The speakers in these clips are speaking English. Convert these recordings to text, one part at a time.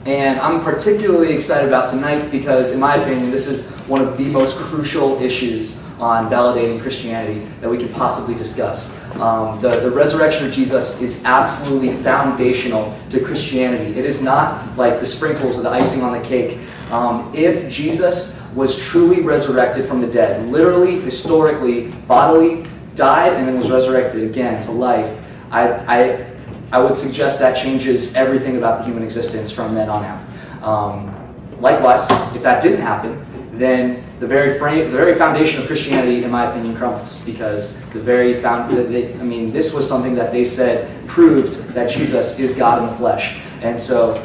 And I'm particularly excited about tonight because, in my opinion, this is one of the most crucial issues on validating Christianity that we could possibly discuss. The resurrection of Jesus is absolutely foundational to Christianity. It is not like the sprinkles or the icing on the cake. If Jesus was truly resurrected from the dead, literally, historically, bodily, died and then was resurrected again to life, I would suggest that changes everything about the human existence from then on out. Likewise, if that didn't happen, then the very foundation of Christianity, in my opinion, crumbles, because this was something that they said proved that Jesus is God in the flesh. And so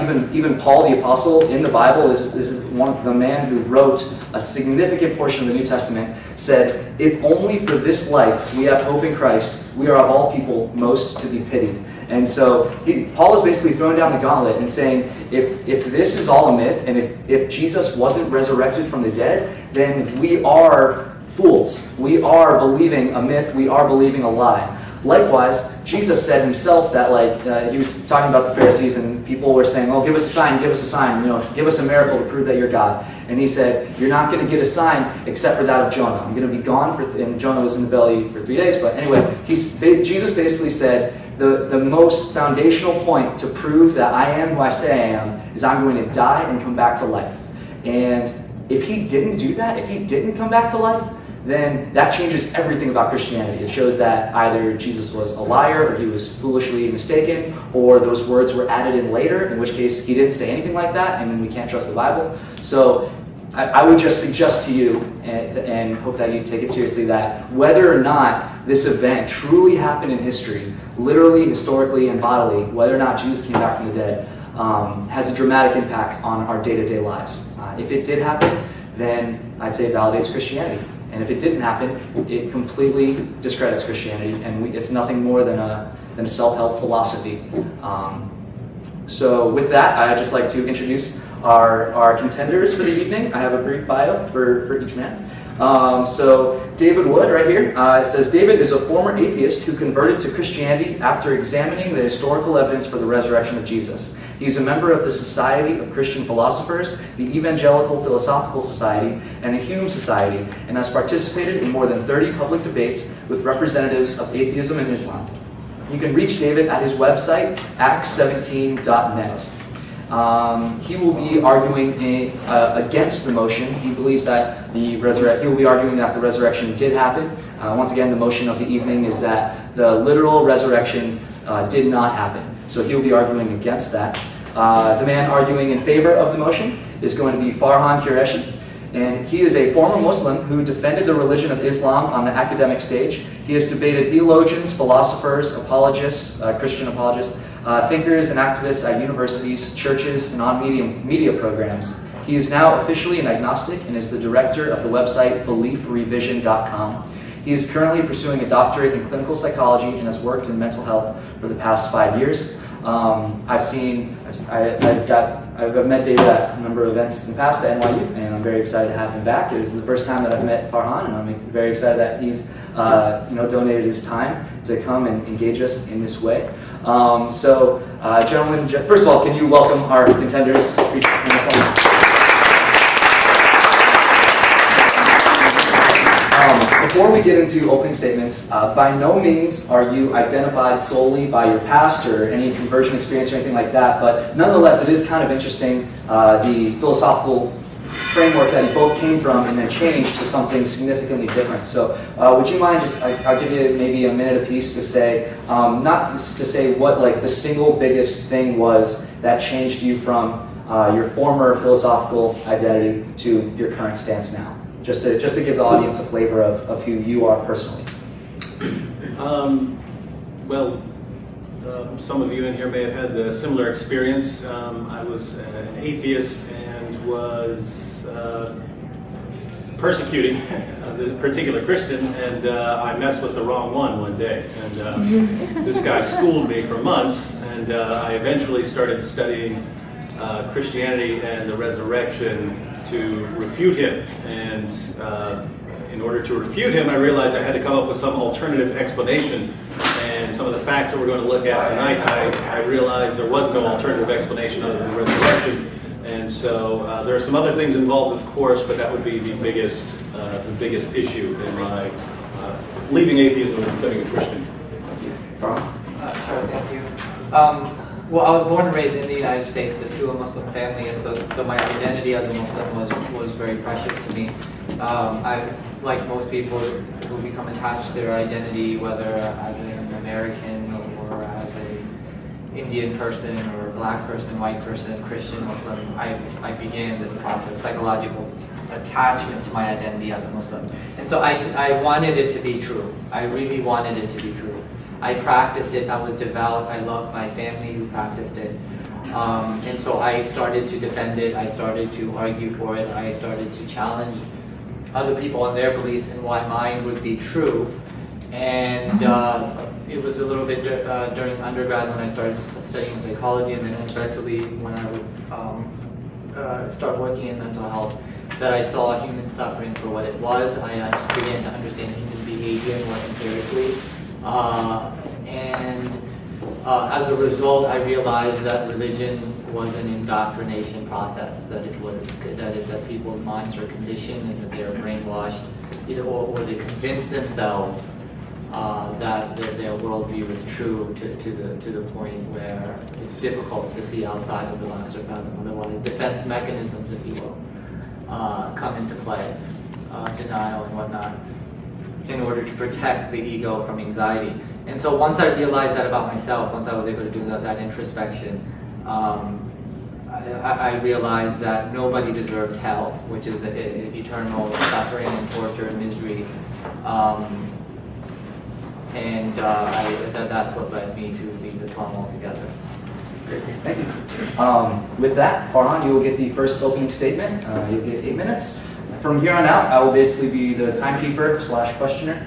even Paul the Apostle in the Bible, this is the man who wrote a significant portion of the New Testament, said, "If only for this life we have hope in Christ, we are of all people most to be pitied." And so Paul is basically throwing down the gauntlet and saying, if this is all a myth, and if Jesus wasn't resurrected from the dead, then we are fools. We are believing a myth. We are believing a lie. Likewise, Jesus said himself that he was talking about the Pharisees, and people were saying, "Oh, give us a sign, give us a miracle to prove that you're God." And he said, "You're not going to get a sign except for that of Jonah. I'm going to be gone and Jonah was in the belly for 3 days." But anyway, Jesus basically said, the most foundational point to prove that I am who I say I am is I'm going to die and come back to life. And if he didn't do that, if he didn't come back to life, then that changes everything about Christianity. It shows that either Jesus was a liar, or he was foolishly mistaken, or those words were added in later, in which case he didn't say anything like that, and we can't trust the Bible. So I would just suggest to you, and hope that you take it seriously, that whether or not this event truly happened in history, literally, historically, and bodily, whether or not Jesus came back from the dead, has a dramatic impact on our day-to-day lives. If it did happen, then I'd say it validates Christianity. And if it didn't happen, it completely discredits Christianity, and it's nothing more than a self-help philosophy. So with that, I'd just like to introduce our contenders for the evening. I have a brief bio for each man. So David Wood, right here, it says, David is a former atheist who converted to Christianity after examining the historical evidence for the resurrection of Jesus. He is a member of the Society of Christian Philosophers, the Evangelical Philosophical Society, and the Hume Society, and has participated in more than 30 public debates with representatives of atheism and Islam. You can reach David at his website, acts17.net. He will be arguing against the motion. He believes that he will be arguing that the resurrection did happen. Once again, the motion of the evening is that the literal resurrection did not happen. So he will be arguing against that. The man arguing in favor of the motion is going to be Farhan Qureshi. And he is a former Muslim who defended the religion of Islam on the academic stage. He has debated theologians, philosophers, apologists, Christian apologists, thinkers and activists at universities, churches, and on media programs. He is now officially an agnostic and is the director of the website beliefrevision.com. He is currently pursuing a doctorate in clinical psychology and has worked in mental health for the past 5 years. I've met David at a number of events in the past at NYU, and I'm very excited to have him back. It is the first time that I've met Farhan, and I'm very excited that he's donated his time to come and engage us in this way. Gentlemen, first of all, can you welcome our contenders? Before we get into opening statements, by no means are you identified solely by your past or any conversion experience or anything like that, but nonetheless it is kind of interesting the philosophical framework that you both came from and then changed to something significantly different. So would you mind I'll give you maybe a minute apiece to say, not to say what like the single biggest thing was that changed you from your former philosophical identity to your current stance now. Just to give the audience a flavor of who you are personally. Some of you in here may have had a similar experience. I was an atheist and was persecuting a particular Christian, and I messed with the wrong one day. And this guy schooled me for months, and I eventually started studying Christianity and the resurrection to refute him. And in order to refute him, I realized I had to come up with some alternative explanation. And and some of the facts that we're going to look at tonight, I realized there was no alternative explanation other than resurrection. And so there are some other things involved, of course, but that would be the biggest issue in my leaving atheism and becoming a Christian. Sure, thank you. Well, I was born and raised in the United States, but to a Muslim family, and so my identity as a Muslim was very precious to me. I, like most people who become attached to their identity, whether as an American or as an Indian person or a black person, white person, Christian, Muslim, I began this process, psychological attachment to my identity as a Muslim. And so I wanted it to be true. I really wanted it to be true. I practiced it, I was devout, I loved my family who practiced it. And so I started to defend it, I started to argue for it, I started to challenge other people on their beliefs and why mine would be true. And it was a little bit during undergrad when I started studying psychology, and then eventually when I would start working in mental health, that I saw human suffering for what it was. I began to understand human behavior more empirically. As a result, I realized that religion was an indoctrination process, that people's minds are conditioned and that they are brainwashed, or they convince themselves that their worldview is true to the point where it's difficult to see outside of the box or fathom otherwise. Defense mechanisms, if you will, come into play, denial and whatnot, in order to protect the ego from anxiety. And so once I realized that about myself, once I was able to do that introspection, I realized that nobody deserved hell, which is eternal suffering and torture and misery. That's what led me to leave Islam altogether. Great, thank you. With that, Farhan, you will get the first opening statement. You'll get 8 minutes. From here on out, I will basically be the timekeeper / questioner.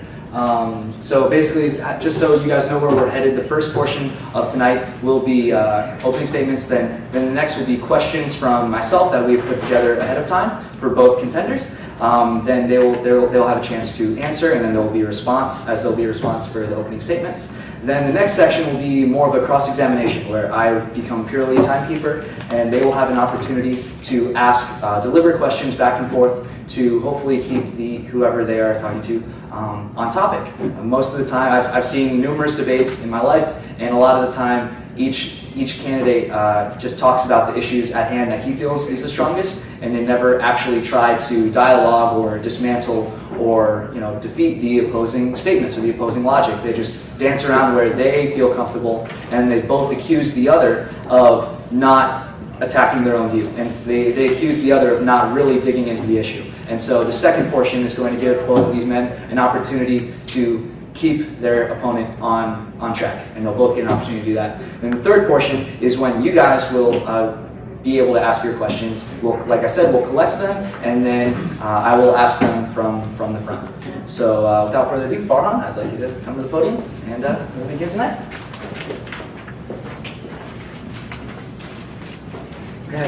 So basically, just so you guys know where we're headed, the first portion of tonight will be opening statements, then the next will be questions from myself that we've put together ahead of time for both contenders. Then they'll have a chance to answer, and then there will be a response, as there'll be a response for the opening statements. Then the next section will be more of a cross-examination, where I become purely timekeeper, and they will have an opportunity to ask deliberate questions back and forth to hopefully keep whoever they are talking to on topic. Most of the time, I've seen numerous debates in my life, and a lot of the time, each candidate just talks about the issues at hand that he feels is the strongest, and they never actually try to dialogue or dismantle or defeat the opposing statements or the opposing logic. They just dance around where they feel comfortable, and they both accuse the other of not attacking their own view, and they accuse the other of not really digging into the issue. And so the second portion is going to give both of these men an opportunity to keep their opponent on track, and they'll both get an opportunity to do that. And the third portion is when you guys will be able to ask your questions. Like I said, we'll collect them, and then I will ask them from the front. So without further ado, Farhan, I'd like you to come to the podium, and we'll begin tonight.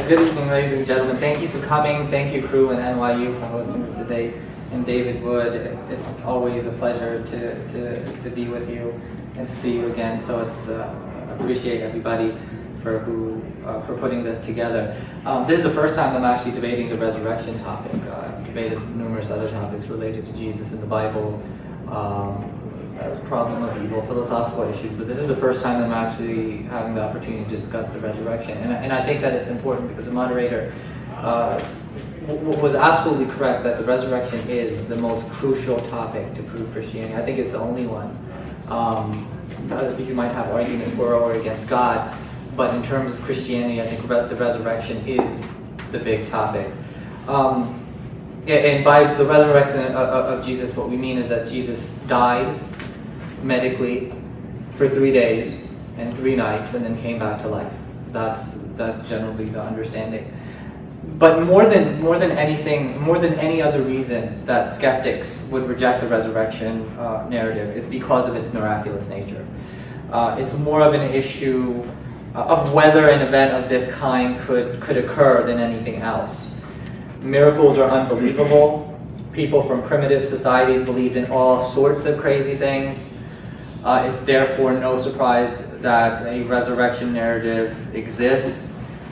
Good evening, ladies and gentlemen. Thank you for coming. Thank you, crew and NYU, for hosting us today. And David Wood, it's always a pleasure to be with you and to see you again. So I appreciate everybody for putting this together. This is the first time I'm actually debating the resurrection topic. I've debated numerous other topics related to Jesus in the Bible, problem of evil, philosophical issues, but this is the first time I'm actually having the opportunity to discuss the resurrection. And I think that it's important because the moderator was absolutely correct that the resurrection is the most crucial topic to prove Christianity. I think it's the only one. You might have arguments for or against God, but in terms of Christianity, I think the resurrection is the big topic. And by the resurrection of Jesus, what we mean is that Jesus died medically for 3 days and 3 nights, and then came back to life. That's generally the understanding. But more than anything, more than any other reason that skeptics would reject the resurrection narrative is because of its miraculous nature. It's more of an issue of whether an event of this kind could occur than anything else. Miracles are unbelievable. People from primitive societies believed in all sorts of crazy things. It's therefore no surprise that a resurrection narrative exists,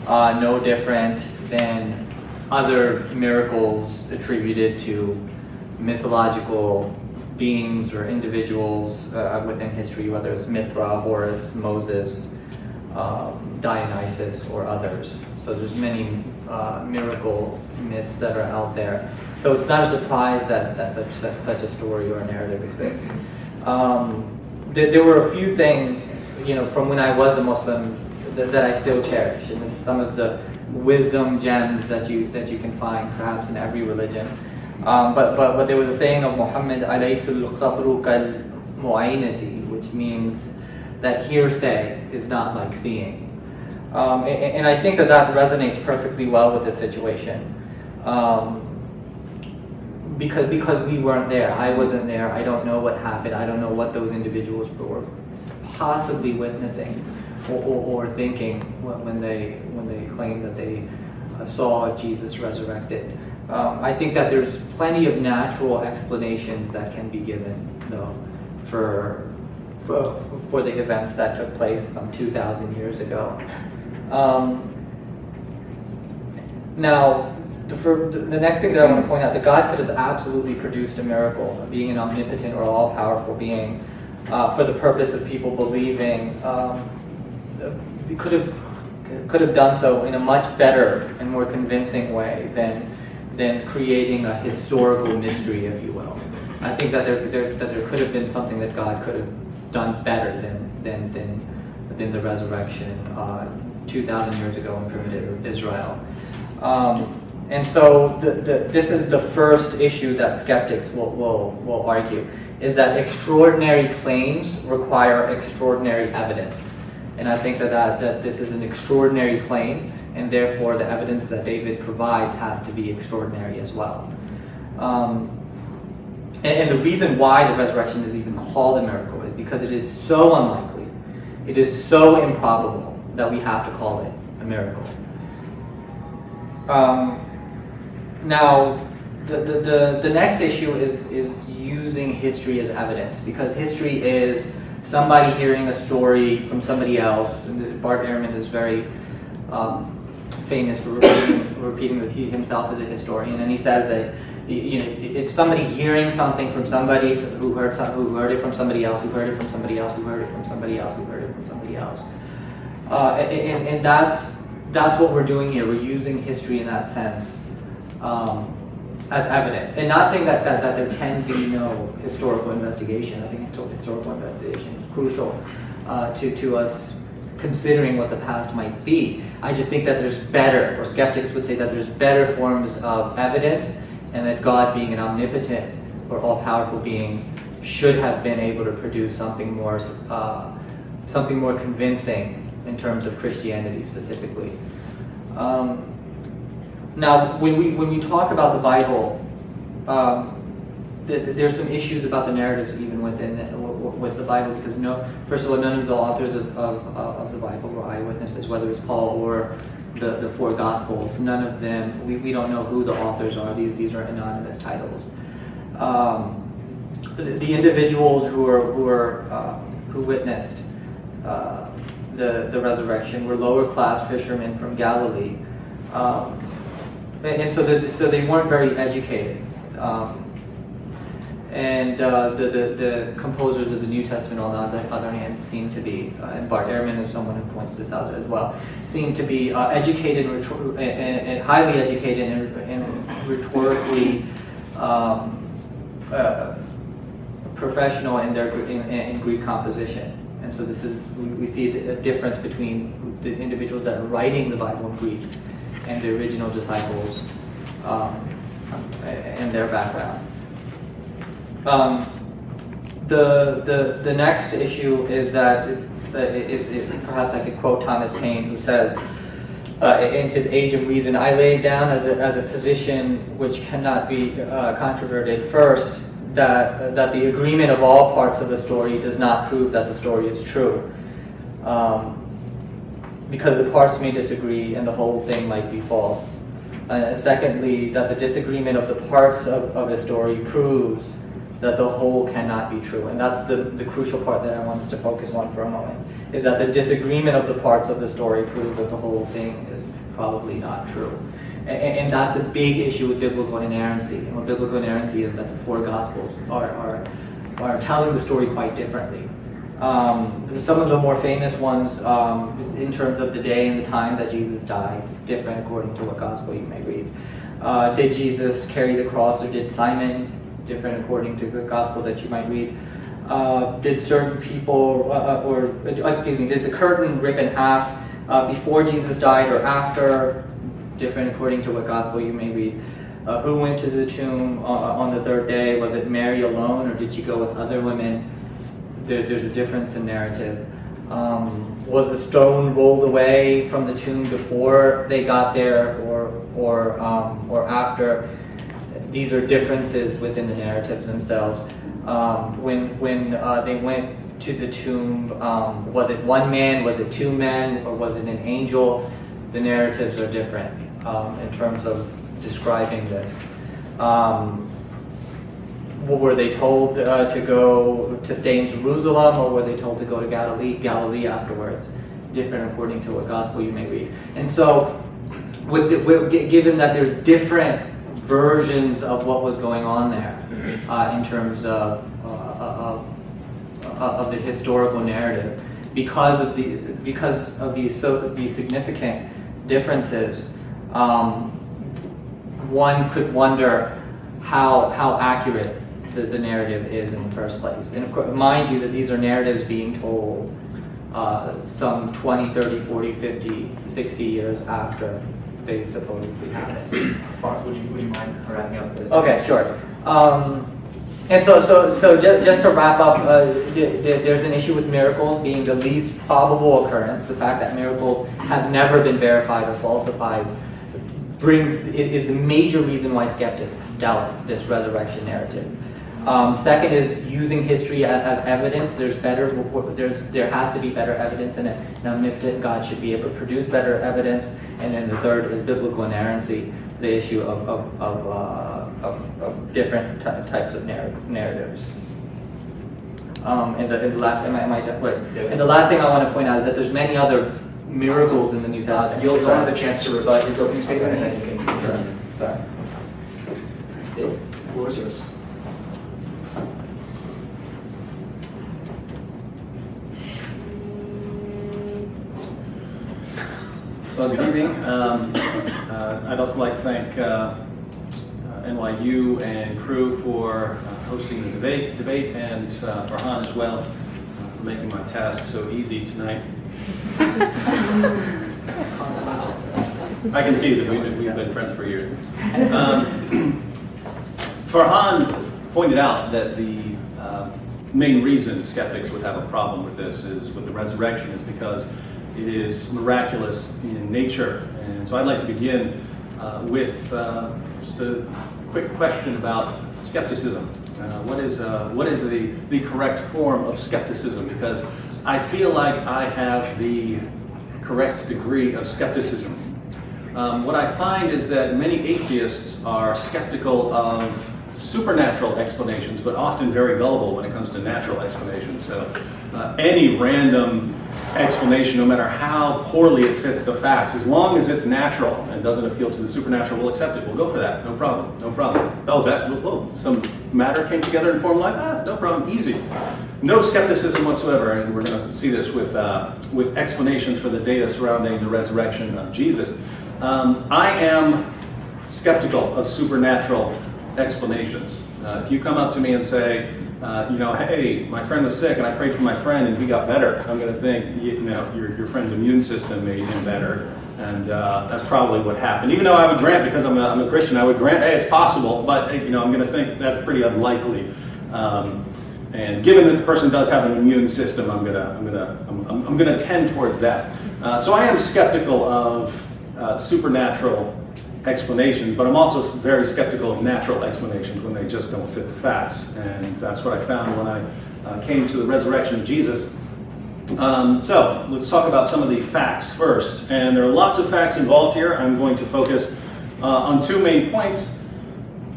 no different than other miracles attributed to mythological beings or individuals within history, whether it's Mithra, Horus, Moses, Dionysus, or others. So there's many miracle myths that are out there. So it's not a surprise that such a story or a narrative exists. There were a few things, from when I was a Muslim that I still cherish, and this is some of the wisdom gems that you can find perhaps in every religion. But there was a saying of Muhammad, alaysul qabru kal mu'aynati, which means that hearsay is not like seeing. And I think that resonates perfectly well with this situation. Because we weren't there. I wasn't there. I don't know what happened. I don't know what those individuals were possibly witnessing or thinking when they claimed that they saw Jesus resurrected. I think that there's plenty of natural explanations that can be given, though, for the events that took place some 2,000 years ago. Now, the next thing that I want to point out, that God could have absolutely produced a miracle, being an omnipotent or all-powerful being, for the purpose of people believing. He could have done so in a much better and more convincing way than creating a historical mystery, if you will. I think that there could have been something that God could have done better than the resurrection 2,000 years ago in primitive Israel. And so this is the first issue that skeptics will argue, is that extraordinary claims require extraordinary evidence. And I think that this is an extraordinary claim, and therefore the evidence that David provides has to be extraordinary as well. And the reason why the resurrection is even called a miracle is because it is so unlikely, it is so improbable that we have to call it a miracle. Now, the next issue is using history as evidence, because history is somebody hearing a story from somebody else. And Bart Ehrman is very famous for repeating that he himself is a historian, and he says that it's somebody hearing something from somebody who heard it from somebody else, who heard it from somebody else, who heard it from somebody else, who heard it from somebody else. And that's what we're doing here. We're using history in that sense as evidence, and not saying that there can be no historical investigation. I think historical investigation is crucial to us considering what the past might be. I just think that there's better, or skeptics would say that there's better forms of evidence, and that God, being an omnipotent or all-powerful being, should have been able to produce something more convincing in terms of Christianity specifically. Now, when we talk about the Bible, there's some issues about the narratives even with the Bible, because first of all, none of the authors of the Bible were eyewitnesses, whether it's Paul or the four Gospels. None of them, we don't know who the authors are. These are anonymous titles. The individuals who witnessed the resurrection were lower class fishermen from Galilee, and so they weren't very educated. And the composers of the New Testament, on the other hand, seem to be, and Bart Ehrman is someone who points this out as well, seem to be educated and highly educated and rhetorically professional in Greek composition. And so we see a difference between the individuals that are writing the Bible in Greek and the original disciples and their background. The next issue is that perhaps I could quote Thomas Paine, who says in his Age of Reason, "I lay it down as a position which cannot be controverted. First, that the agreement of all parts of the story does not prove that the story is true, because the parts may disagree and the whole thing might be false. Secondly, that the disagreement of the parts of a story proves that the whole cannot be true. And that's the crucial part that I want us to focus on for a moment, is that the disagreement of the parts of the story prove that the whole thing is probably not true. And that's a big issue with biblical inerrancy. And what biblical inerrancy is that the four Gospels are telling the story quite differently. Some of the more famous ones, in terms of the day and the time that Jesus died, different according to what Gospel you may read. Did Jesus carry the cross, or did Simon? Different according to the Gospel that you might read. Did certain people, did the curtain rip in half before Jesus died or after? Different according to what Gospel you may read. Who went to the tomb on the third day? Was it Mary alone, or did she go with other women? There's a difference in narrative. Was the stone rolled away from the tomb before they got there, or after? These are differences within the narratives themselves. When they went to the tomb, was it one man, was it two men, or was it an angel? The narratives are different in terms of describing this. Were they told to stay in Jerusalem, or were they told to go to Galilee afterwards? Different according to what Gospel you may read. And so, given that there's different versions of what was going on there in terms of the historical narrative, because of these significant differences, one could wonder how accurate the narrative is in the first place. And of course, mind you that these are narratives being told some 20, 30, 40, 50, 60 years after they supposedly happened. Would you mind wrapping up? Okay, sure. And so just to wrap up, there's an issue with miracles being the least probable occurrence. The fact that miracles have never been verified or falsified is the major reason why skeptics doubt this resurrection narrative. Second is using history as evidence. There has to be better evidence in it. An omnipotent God should be able to produce better evidence. And then the third is biblical inerrancy, the issue of different types of narratives. And the last thing I want to point out is that there's many other miracles in the New Testament. You'll have a chance to rebut his opening statement, and then you can continue. Sorry. The floor is yours. Well, good evening. I'd also like to thank NYU and crew for hosting the debate, and Farhan as well for making my task so easy tonight. I can tease it. We've been friends for years. Farhan pointed out that the main reason skeptics would have a problem with this is with the resurrection is because it is miraculous in nature. And so I'd like to begin with just a quick question about skepticism. What is the correct form of skepticism? Because I feel like I have the correct degree of skepticism. What I find is that many atheists are skeptical of supernatural explanations, but often very gullible when it comes to natural explanations. So any random explanation, no matter how poorly it fits the facts, as long as it's natural and doesn't appeal to the supernatural, we'll accept it. We'll go for that. No problem. No problem. Oh, some matter came together and formed life? No problem. Easy. No skepticism whatsoever, and we're going to see this with explanations for the data surrounding the resurrection of Jesus. I am skeptical of supernatural explanations. If you come up to me and say, hey, my friend was sick and I prayed for my friend and he got better, I'm going to think, your friend's immune system made him better, and that's probably what happened. Even though I would grant, because I'm a Christian, I would grant, hey, it's possible, but I'm going to think that's pretty unlikely. And given that the person does have an immune system, I'm going to tend towards that. So I am skeptical of supernatural explanations, but I'm also very skeptical of natural explanations when they just don't fit the facts. And that's what I found when I came to the resurrection of Jesus. So let's talk about some of the facts first. And there are lots of facts involved here. I'm going to focus on two main points.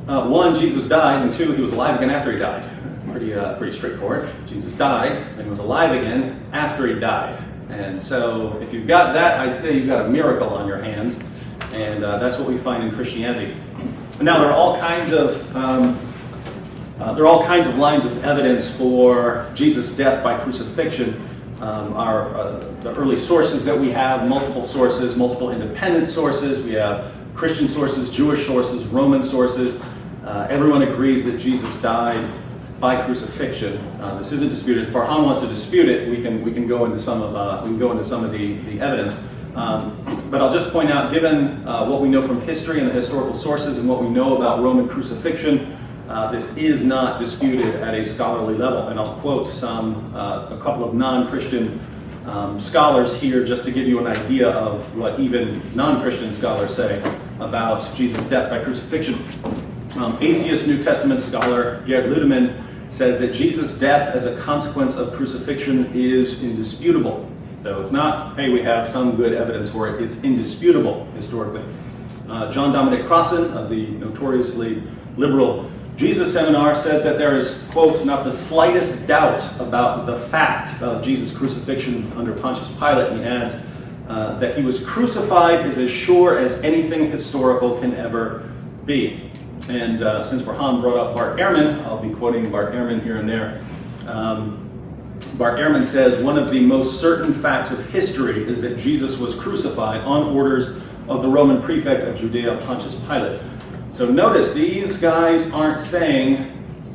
One, Jesus died, and two, he was alive again after he died. Pretty straightforward. Jesus died, and he was alive again after he died. And so if you've got that, I'd say you've got a miracle on your hands, and that's what we find in Christianity. Now, there are all kinds of lines of evidence for Jesus' death by crucifixion. The early sources that we have, multiple sources, multiple independent sources. We have Christian sources, Jewish sources, Roman sources. Everyone agrees that Jesus died by crucifixion. This isn't disputed. If Farhan wants to dispute it, we can go into some of the evidence. But I'll just point out, given what we know from history and the historical sources and what we know about Roman crucifixion, this is not disputed at a scholarly level. And I'll quote a couple of non-Christian scholars here just to give you an idea of what even non-Christian scholars say about Jesus' death by crucifixion. Atheist New Testament scholar Gerd Ludemann says that Jesus' death as a consequence of crucifixion is indisputable. So it's not, hey, we have some good evidence for it. It's indisputable historically. John Dominic Crossan of the notoriously liberal Jesus Seminar says that there is, quote, not the slightest doubt about the fact of Jesus' crucifixion under Pontius Pilate. He adds that he was crucified is as sure as anything historical can ever be. And since Farhan brought up Bart Ehrman, I'll be quoting Bart Ehrman here and there. Bart Ehrman says, one of the most certain facts of history is that Jesus was crucified on orders of the Roman prefect of Judea, Pontius Pilate. So notice, these guys aren't saying,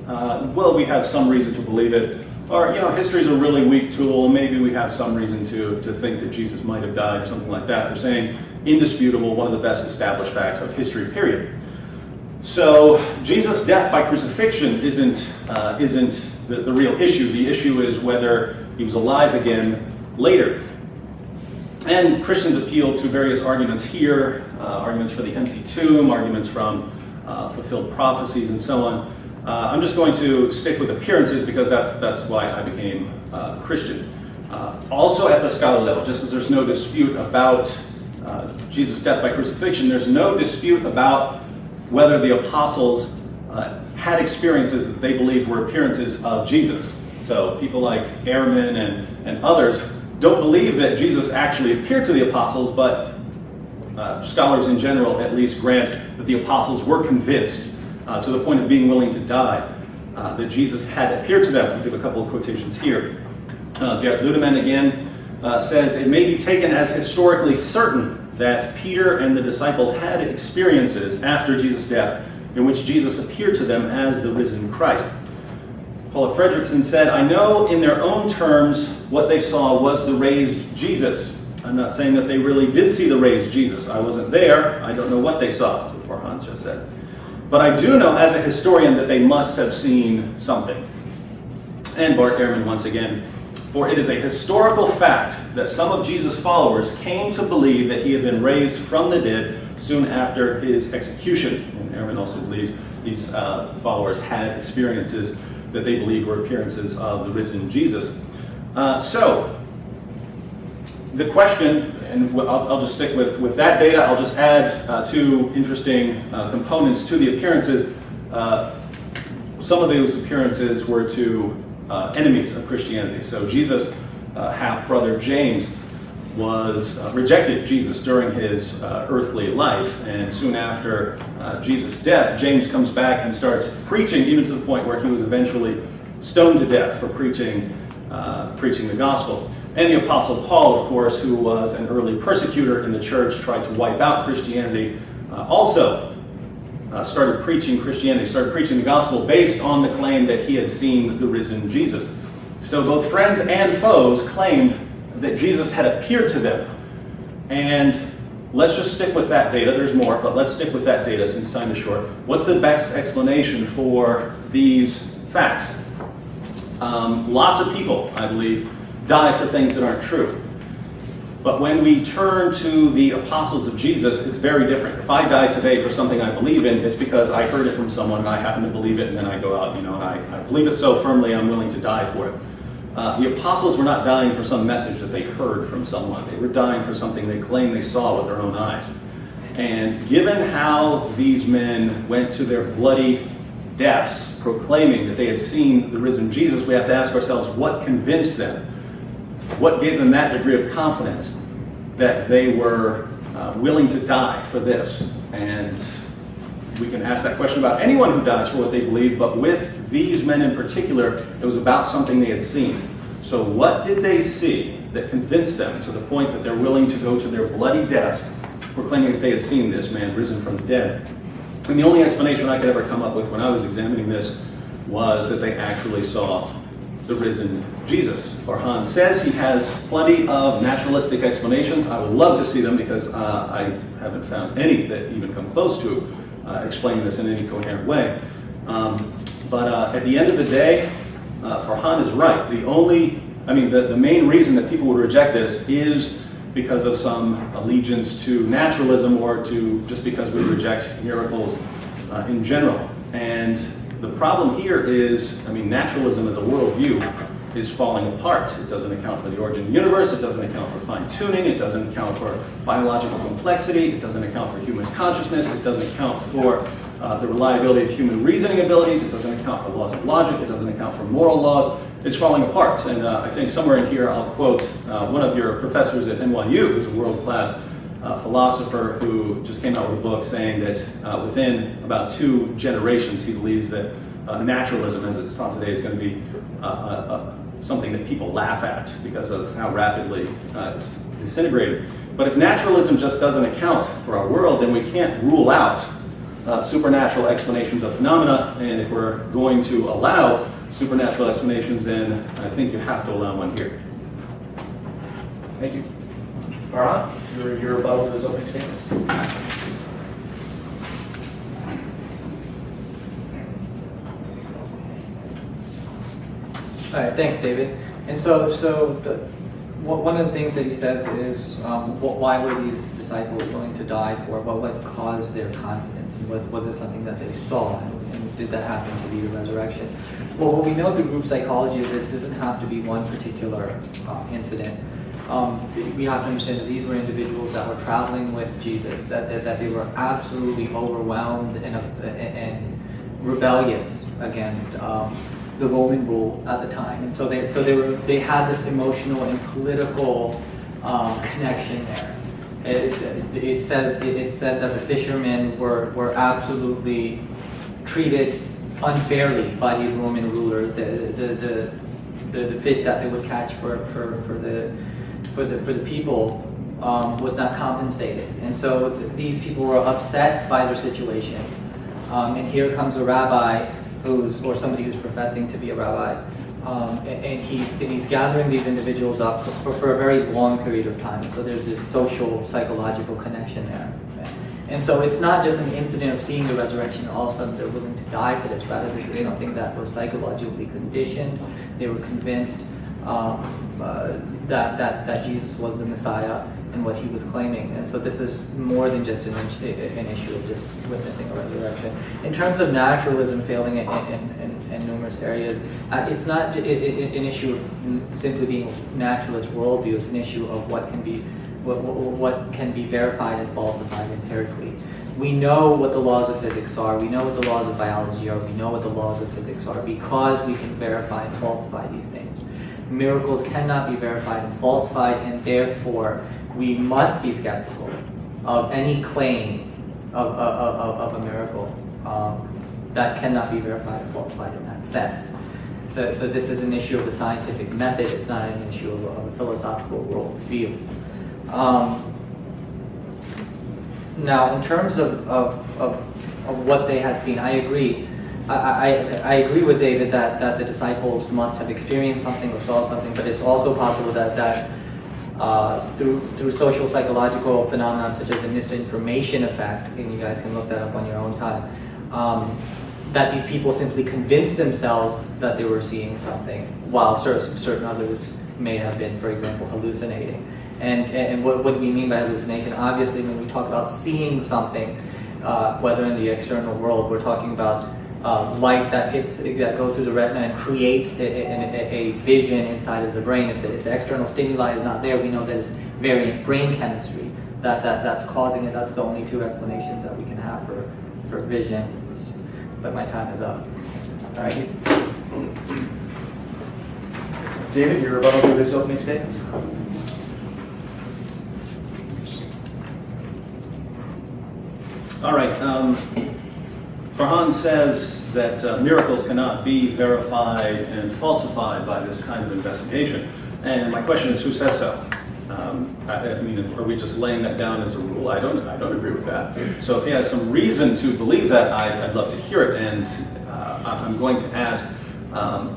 well, we have some reason to believe it, or, history's a really weak tool, maybe we have some reason to think that Jesus might have died, or something like that. They're saying, indisputable, one of the best established facts of history, period. So Jesus' death by crucifixion isn't the real issue. The issue is whether he was alive again later. And Christians appeal to various arguments here, arguments for the empty tomb, arguments from fulfilled prophecies, and so on. I'm just going to stick with appearances because that's why I became Christian. Also at the scholar level, just as there's no dispute about Jesus' death by crucifixion, there's no dispute about whether the apostles had experiences that they believed were appearances of Jesus. So people like Ehrman and others don't believe that Jesus actually appeared to the apostles, but scholars in general at least grant that the apostles were convinced to the point of being willing to die that Jesus had appeared to them. I'll give a couple of quotations here. Gerd Ludemann again says, it may be taken as historically certain that Peter and the disciples had experiences after Jesus' death in which Jesus appeared to them as the risen Christ. Paula Fredrickson said, I know in their own terms what they saw was the raised Jesus. I'm not saying that they really did see the raised Jesus. I wasn't there. I don't know what they saw. That's what Farhan just said. But I do know as a historian that they must have seen something. And Bart Ehrman once again, for it is a historical fact that some of Jesus' followers came to believe that he had been raised from the dead soon after his execution. And Ehrman also believes these followers had experiences that they believed were appearances of the risen Jesus. So, the question, and I'll just stick with that data, I'll just add two interesting components to the appearances. Some of those appearances were to enemies of Christianity. So Jesus' half-brother James rejected Jesus during his earthly life, and soon after Jesus' death, James comes back and starts preaching, even to the point where he was eventually stoned to death for preaching the gospel. And the Apostle Paul, of course, who was an early persecutor in the church, tried to wipe out Christianity, also started preaching Christianity, started preaching the gospel based on the claim that he had seen the risen Jesus. So both friends and foes claimed that Jesus had appeared to them. And let's just stick with that data. There's more, but let's stick with that data since time is short. What's the best explanation for these facts? Lots of people, I believe, die for things that aren't true. But when we turn to the apostles of Jesus, it's very different. If I die today for something I believe in, it's because I heard it from someone and I happen to believe it, and then I go out, and I believe it so firmly I'm willing to die for it. The apostles were not dying for some message that they heard from someone. They were dying for something they claimed they saw with their own eyes. And given how these men went to their bloody deaths, proclaiming that they had seen the risen Jesus, we have to ask ourselves, what convinced them? What gave them that degree of confidence that they were willing to die for this? And we can ask that question about anyone who dies for what they believe, but with these men in particular, it was about something they had seen. So what did they see that convinced them to the point that they're willing to go to their bloody deaths, proclaiming that they had seen this man risen from the dead? And the only explanation I could ever come up with when I was examining this was that they actually saw the risen Jesus. Farhan says he has plenty of naturalistic explanations. I would love to see them because I haven't found any that even come close to explaining this in any coherent way. But at the end of the day, Farhan is right. The main reason that people would reject this is because of some allegiance to naturalism or to just because we reject miracles in general. And the problem here is, naturalism as a worldview is falling apart. It doesn't account for the origin of the universe, it doesn't account for fine-tuning, it doesn't account for biological complexity, it doesn't account for human consciousness, it doesn't account for the reliability of human reasoning abilities, it doesn't account for laws of logic, it doesn't account for moral laws. It's falling apart. And I think somewhere in here I'll quote one of your professors at NYU, who's a world-class philosopher who just came out with a book saying that within about 2 generations he believes that naturalism as it's taught today is going to be something that people laugh at because of how rapidly it's disintegrated. But if naturalism just doesn't account for our world, then we can't rule out supernatural explanations of phenomena. And if we're going to allow supernatural explanations, then I think you have to allow one here. Thank you. Farhan, your rebuttal to his opening statements. All right, thanks, David. And one of the things that he says is, why were these disciples willing to die for? What caused their confidence? And was it something that they saw? And did that happen to be the resurrection? Well, what we know through group psychology is it doesn't have to be one particular incident. We have to understand that these were individuals that were traveling with Jesus, that they were absolutely overwhelmed and rebellious against the Roman rule at the time, and so they had this emotional and political connection there. It said that the fishermen were absolutely treated unfairly by these Roman rulers. The fish that they would catch for the people was not compensated, and so these people were upset by their situation. And here comes a rabbi or somebody who's professing to be a rabbi, and he's gathering these individuals up for a very long period of time. So there's this social, psychological connection there. And so it's not just an incident of seeing the resurrection and all of a sudden they're willing to die for this. Rather, this is something that was psychologically conditioned. They were convinced that Jesus was the Messiah and what he was claiming. And so this is more than just an issue of just witnessing a resurrection. In terms of naturalism failing in numerous areas, it's not an issue of simply being naturalist worldview. It's an issue of what can be verified and falsified empirically. We know what the laws of physics are, we know what the laws of biology are, we know what the laws of physics are because we can verify and falsify these things. Miracles cannot be verified and falsified, and therefore we must be skeptical of any claim of a miracle that cannot be verified and falsified in that sense. So this is an issue of the scientific method, it's not an issue of a philosophical worldview. Now, in terms of what they had seen, I agree. I agree with David that the disciples must have experienced something or saw something, but it's also possible that through social psychological phenomena such as the misinformation effect, and you guys can look that up on your own time, that these people simply convinced themselves that they were seeing something, while certain others may have been, for example, hallucinating. And what do we mean by hallucination? Obviously, when we talk about seeing something, whether in the external world, we're talking about light that goes through the retina and creates a vision inside of the brain. If the external stimuli is not there, we know that it's variant brain chemistry. that's causing it. That's the only two explanations that we can have for visions. But my time is up. All right. David, your rebuttal to his opening statements? All right. Farhan says that miracles cannot be verified and falsified by this kind of investigation. And my question is, who says so? I mean, are we just laying that down as a rule? I don't agree with that. So if he has some reason to believe that, I'd love to hear it. And I'm going to ask,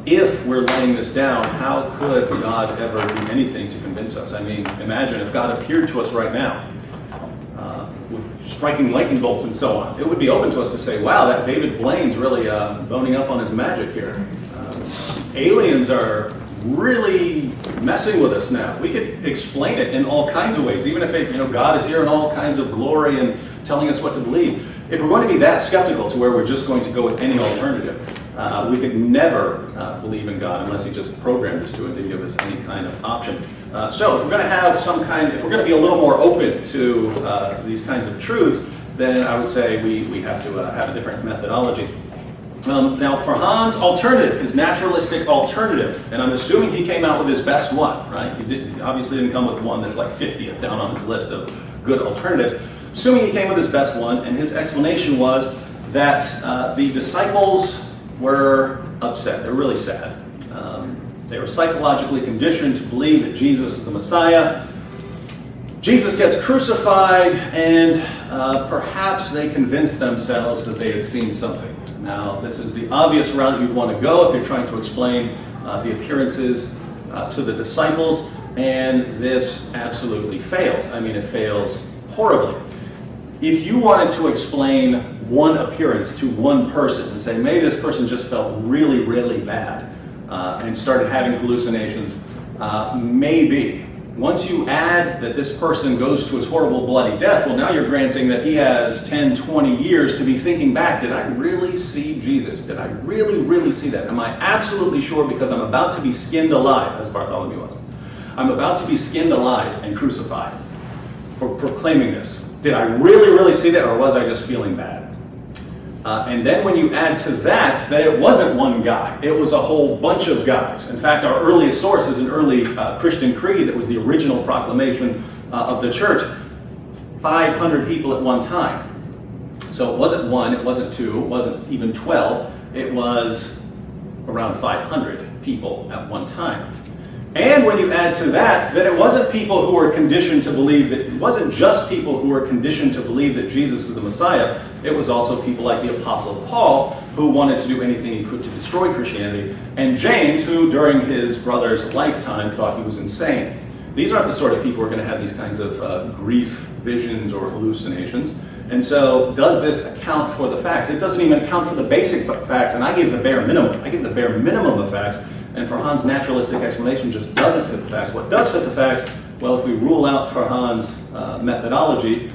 if we're laying this down, how could God ever do anything to convince us? I mean, imagine if God appeared to us right now with striking lightning bolts and so on. It would be open to us to say, wow, that David Blaine's really boning up on his magic here. Aliens are really messing with us now. We could explain it in all kinds of ways, even if God is here in all kinds of glory and telling us what to believe. If we're going to be that skeptical to where we're just going to go with any alternative, we could never believe in God unless He just programmed us to it to give us any kind of option. So if we're going to have if we're going to be a little more open to these kinds of truths, then I would say we have to have a different methodology. Now, Farhan's alternative, his naturalistic alternative, and I'm assuming he came out with his best one, right? He obviously didn't come with one that's like 50th down on his list of good alternatives. Assuming he came with his best one, and his explanation was that the disciples were upset. They're really sad. They were psychologically conditioned to believe that Jesus is the Messiah. Jesus gets crucified, and perhaps they convinced themselves that they had seen something. Now, this is the obvious route you'd want to go if you're trying to explain the appearances to the disciples, and this absolutely fails. I mean, it fails horribly. If you wanted to explain one appearance to one person and say, maybe this person just felt really, really bad and started having hallucinations, maybe. Once you add that this person goes to his horrible bloody death, well, now you're granting that he has 10, 20 years to be thinking back, did I really see Jesus? Did I really, really see that? Am I absolutely sure because I'm about to be skinned alive, as Bartholomew was? I'm about to be skinned alive and crucified for proclaiming this. Did I really, really see that, or was I just feeling bad? And then when you add to that it wasn't one guy, it was a whole bunch of guys. In fact, our earliest source is an early Christian creed that was the original proclamation of the church. 500 people at one time. So it wasn't one, it wasn't two, it wasn't even 12, it was around 500 people at one time. And when you add to that it wasn't people who were conditioned to believe that, it wasn't just people who were conditioned to believe that Jesus is the Messiah, it was also people like the Apostle Paul who wanted to do anything he could to destroy Christianity, and James, who during his brother's lifetime thought he was insane. These aren't the sort of people who are going to have these kinds of grief visions or hallucinations. And so does this account for the facts? It doesn't even account for the basic facts, and I give the bare minimum. I give the bare minimum of facts. And Farhan's naturalistic explanation just doesn't fit the facts. What does fit the facts? Well, if we rule out Farhan's methodology,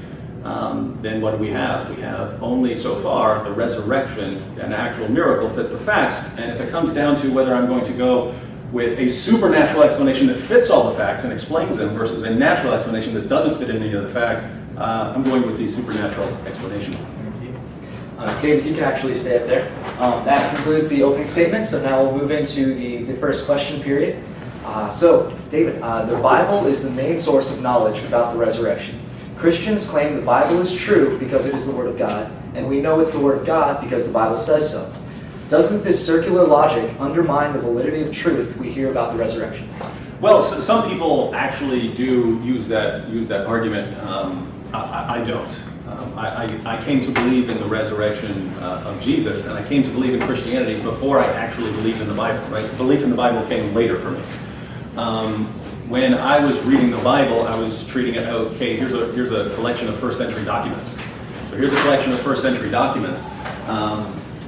then what do we have? We have only so far the resurrection, an actual miracle fits the facts. And if it comes down to whether I'm going to go with a supernatural explanation that fits all the facts and explains them versus a natural explanation that doesn't fit any of the facts, I'm going with the supernatural explanation. David, you can actually stay up there. That concludes the opening statement, so now we'll move into the first question period. So, David, the Bible is the main source of knowledge about the resurrection. Christians claim the Bible is true because it is the Word of God, and we know it's the Word of God because the Bible says so. Doesn't this circular logic undermine the validity of truth we hear about the resurrection? Well, some people actually do use that argument. I don't. I came to believe in the resurrection of Jesus, and I came to believe in Christianity before I actually believed in the Bible. Right? Belief in the Bible came later for me. When I was reading the Bible, I was treating it, okay, here's a collection of first century documents. So here's a collection of first century documents,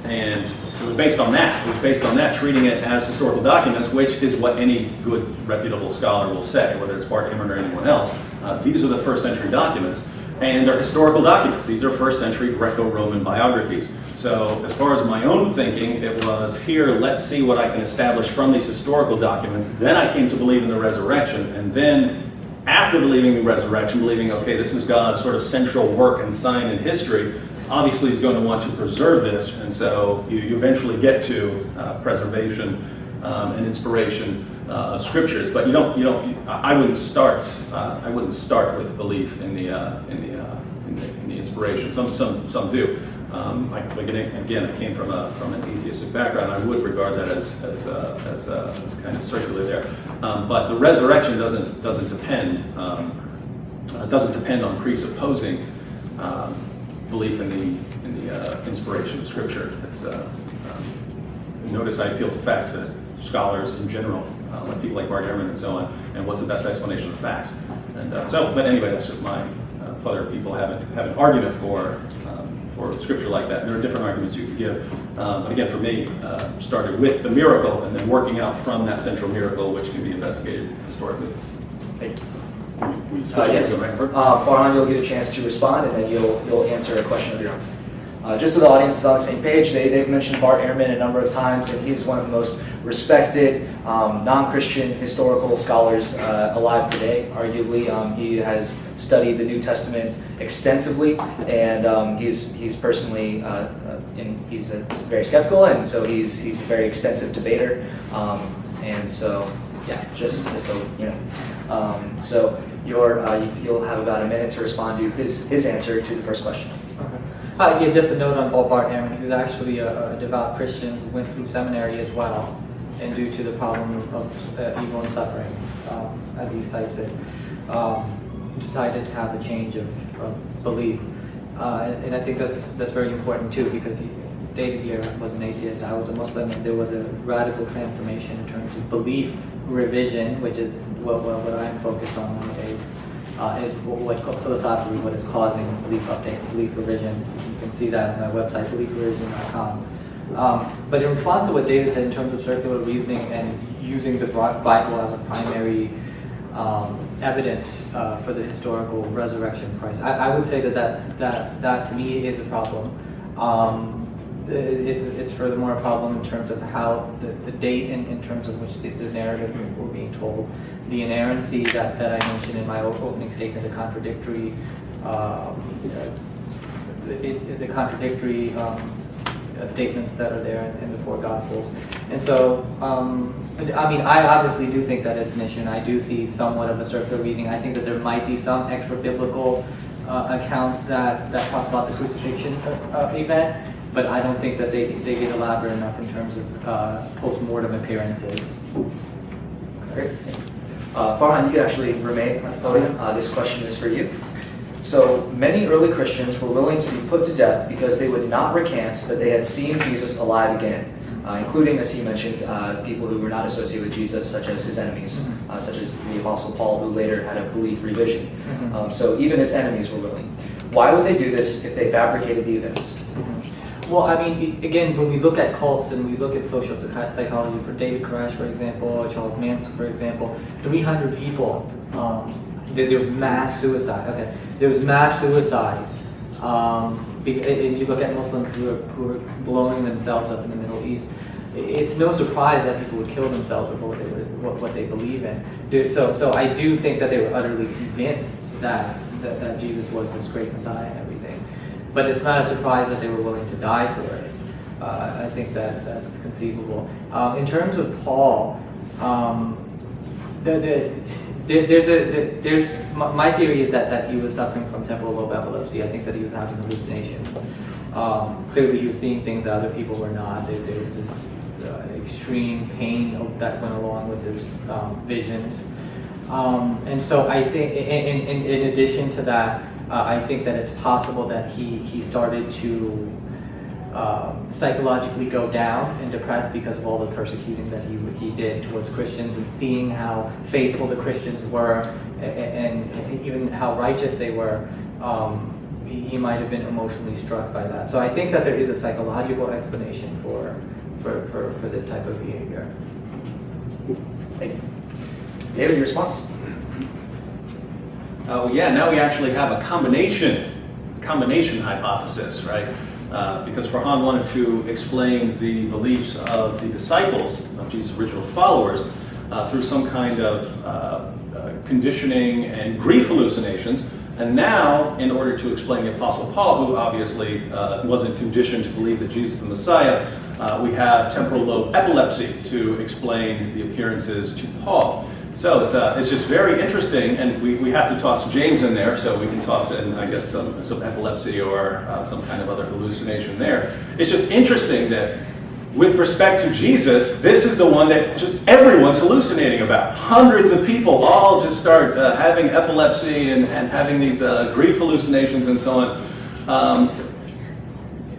and it was based on that. It was based on that, treating it as historical documents, which is what any good, reputable scholar will say, whether it's Bart Ehrman or anyone else. These are the first century documents, and they're historical documents. These are first century Greco-Roman biographies. So as far as my own thinking, it was, here, let's see what I can establish from these historical documents. Then I came to believe in the resurrection, and then after believing the resurrection, believing, okay, this is God's sort of central work and sign in history, obviously he's going to want to preserve this, and so you eventually get to preservation and inspiration of scriptures. But I wouldn't start with belief in the inspiration. Some do. Again, I came from an atheistic background. I would regard that as kind of circular there. But the resurrection doesn't depend on presupposing belief in the inspiration of Scripture. Notice I appeal to facts that scholars in general, like people like Bart Ehrman and so on, and what's the best explanation of facts. And but anyway, that's just my. If other people have an argument for Scripture like that. There are different arguments you could give. But again, for me, started with the miracle and then working out from that central miracle, which can be investigated historically. Yes. Farhan, you'll get a chance to respond, and then you'll answer a question of your own. Just so the audience is on the same page, they've mentioned Bart Ehrman a number of times, and he's one of the most respected non-Christian historical scholars alive today. Arguably, he has studied the New Testament extensively, and he's personally he's very skeptical, and so he's a very extensive debater, and so yeah, just so you know. So you'll have about a minute to respond to his answer to the first question. Yeah, just a note on Bart Ehrman. He was actually a devout Christian who went through seminary as well, and due to the problem of evil and suffering, as he cites it, decided to have a change of belief. And I think that's very important too, because David here was an atheist, I was a Muslim, and there was a radical transformation in terms of belief revision, which is what I'm focused on nowadays. Is philosophically what is causing belief update, belief revision. You can see that on my website, beliefrevision.com. But in response to what David said in terms of circular reasoning and using the Bible as a primary evidence for the historical resurrection of Christ, I would say that to me is a problem. It's furthermore a problem in terms of how the date in terms of which the narrative we're being told, the inerrancy that I mentioned in my opening statement, the contradictory statements that are there in the four Gospels. And so, I obviously do think that it's an issue, and I do see somewhat of a circular reading. I think that there might be some extra biblical accounts that talk about the crucifixion event, but I don't think that they get elaborate enough in terms of post-mortem appearances. Great. Farhan, you can actually remain at the podium. This question is for you. So, many early Christians were willing to be put to death because they would not recant that they had seen Jesus alive again, including, as he mentioned, people who were not associated with Jesus, such as his enemies, such as the Apostle Paul, who later had a belief revision. So even his enemies were willing. Why would they do this if they fabricated the events? Well, again, when we look at cults and we look at social psychology, for David Koresh, for example, or Charles Manson, for example, 300 people, there's mass suicide. Okay, there's mass suicide. And you look at Muslims who are blowing themselves up in the Middle East. It's no surprise that people would kill themselves for what they believe in. So I do think that they were utterly convinced that Jesus was this great Messiah and everything. But it's not a surprise that they were willing to die for it. I think that's conceivable. In terms of Paul, my theory is that he was suffering from temporal lobe epilepsy. I think that he was having hallucinations. Clearly, he was seeing things that other people were not. There was this extreme pain that went along with his visions. And so I think, in addition to that, I think that it's possible that he started to psychologically go down and depressed because of all the persecuting that he did towards Christians, and seeing how faithful the Christians were and even how righteous they were. He might have been emotionally struck by that. So I think that there is a psychological explanation for this type of behavior. Thank you. David, your response? Now we actually have a combination hypothesis, right? Because Farhan wanted to explain the beliefs of the disciples, of Jesus' original followers, through some kind of conditioning and grief hallucinations. And now, in order to explain the Apostle Paul, who obviously wasn't conditioned to believe that Jesus is the Messiah, we have temporal lobe epilepsy to explain the appearances to Paul. So it's just very interesting, and we have to toss James in there, so we can toss in, I guess, some epilepsy or some kind of other hallucination there. It's just interesting that with respect to Jesus, this is the one that just everyone's hallucinating about. Hundreds of people all just start having epilepsy and having these grief hallucinations and so on.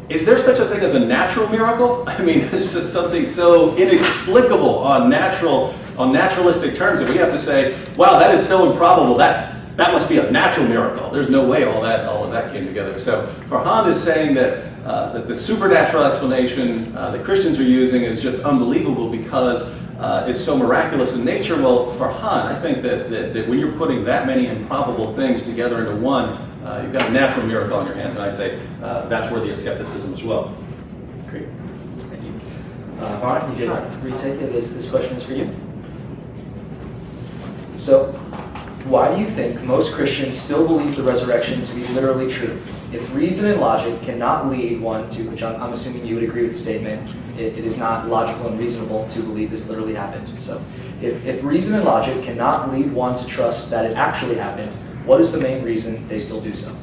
Is there such a thing as a natural miracle? I mean, it's just something so inexplicable on naturalistic terms that we have to say, wow, that is so improbable, that must be a natural miracle. There's no way all of that came together. So Farhan is saying that the supernatural explanation that Christians are using is just unbelievable because it's so miraculous in nature. Well, Farhan, I think that when you're putting that many improbable things together into one, you've got a natural miracle on your hands, and I'd say that's worthy of skepticism as well. Great. Thank you. Farhan, you could retake it as this question is for you. So, why do you think most Christians still believe the resurrection to be literally true? If reason and logic cannot lead one to, which I'm assuming you would agree with the statement, it is not logical and reasonable to believe this literally happened. So, if reason and logic cannot lead one to trust that it actually happened, what is the main reason they still do so?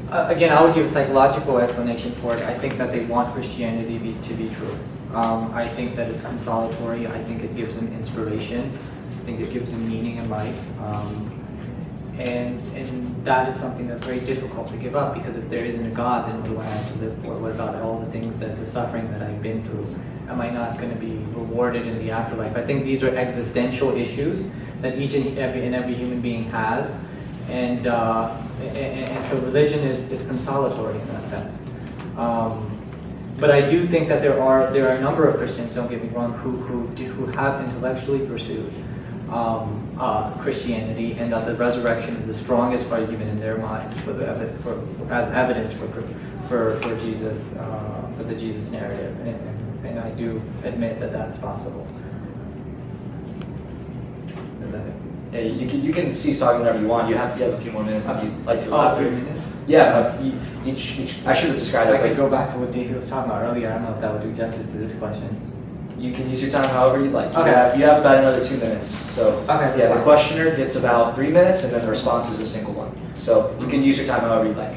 Again, I would give a psychological explanation for it. I think that they want Christianity to be true. I think that it's consolatory. I think it gives them inspiration. I think it gives them meaning in life. And that is something that's very difficult to give up, because if there isn't a God, then what do I have to live for? What about all the things the suffering that I've been through? Am I not going to be rewarded in the afterlife? I think these are existential issues that each and every human being has. And so religion is consolatory in that sense. But I do think that there are a number of Christians, don't get me wrong, who have intellectually pursued Christianity, and that the resurrection is the strongest argument in their minds as evidence for Jesus, for the Jesus narrative, and I do admit that that's possible. Is that it? Yeah, you can cease talking whenever you want. You have a few more minutes if you'd like to. 3 minutes? Yeah, each I should have described I it. could go back to what Dave was talking about earlier. I don't know if that would do justice to this question. You can use your time however you'd like. Okay. You have about another 2 minutes. So Okay. yeah, the questioner gets about 3 minutes, and then the response is a single one. So you can use your time however you'd like.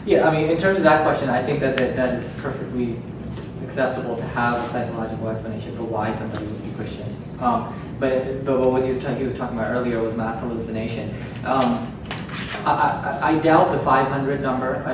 Yeah, I mean, in terms of that question, I think that it's perfectly acceptable to have a psychological explanation for why somebody would be Christian. But what he was talking about earlier was mass hallucination. I doubt the 500 number.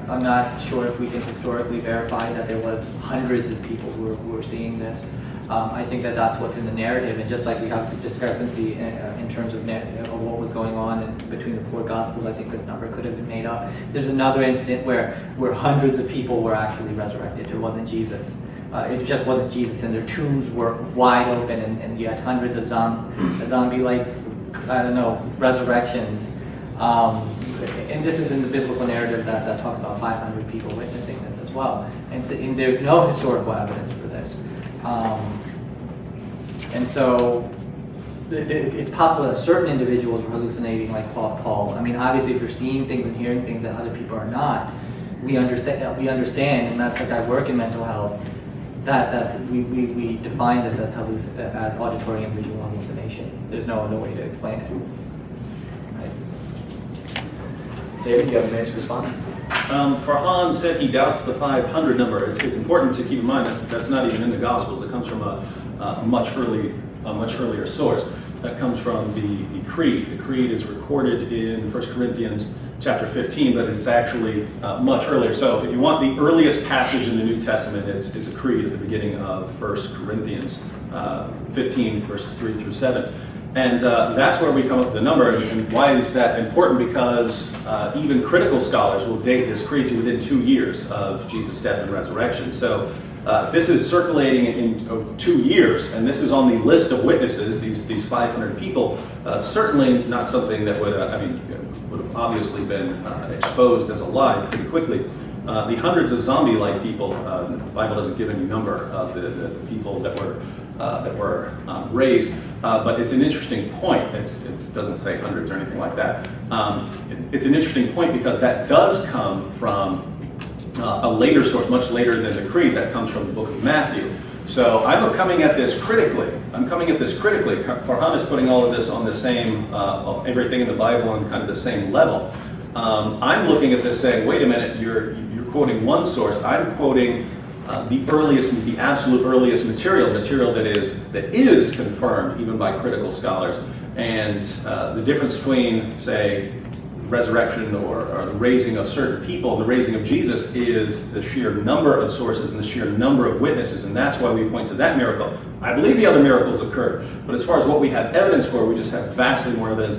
I'm not sure if we can historically verify that there was hundreds of people who were seeing this. I think that that's what's in the narrative, and just like we have the discrepancy in terms of what was going on between the four Gospels, I think this number could have been made up. There's another incident where hundreds of people were actually resurrected. It wasn't Jesus. It just wasn't Jesus, and their tombs were wide open, and you had hundreds of zombie-like, I don't know, resurrections. And this is in the biblical narrative that talks about 500 people witnessing this as well. And there's no historical evidence for this. And so it's possible that certain individuals were hallucinating like Paul. I mean, obviously, if you're seeing things and hearing things that other people are not, we understand, and matter of fact, I work in mental health, that we define this as auditory and visual hallucination. There's no other way to explain it. David, you have a minute to respond. Farhan said he doubts the 500 number. It's important to keep in mind that that's not even in the Gospels. It comes from a much earlier source. That comes from the Creed. The Creed is recorded in 1 Corinthians chapter 15, but it's actually much earlier. So if you want the earliest passage in the New Testament, it's a Creed at the beginning of 1 Corinthians 15, verses 3 through 7. And that's where we come up with the number. And why is that important? Because even critical scholars will date this creed to within 2 years of Jesus' death and resurrection. So if this is circulating in 2 years, and this is on the list of witnesses, these 500 people, certainly not something that would have obviously been exposed as a lie pretty quickly. The hundreds of zombie-like people, the Bible doesn't give any number of the people that were raised, but it's an interesting point. It doesn't say hundreds or anything like that. It's an interesting point because that does come from a later source, much later than the Creed. That comes from the book of Matthew. So I'm coming at this critically. Farhan is putting all of this on the same, everything in the Bible on kind of the same level. I'm looking at this saying, wait a minute, you're quoting one source. I'm quoting the absolute earliest material that is confirmed even by critical scholars. And the difference between, say, resurrection or the raising of certain people and the raising of Jesus is the sheer number of sources and the sheer number of witnesses, and that's why we point to that miracle. I believe the other miracles occurred, but as far as what we have evidence for, we just have vastly more evidence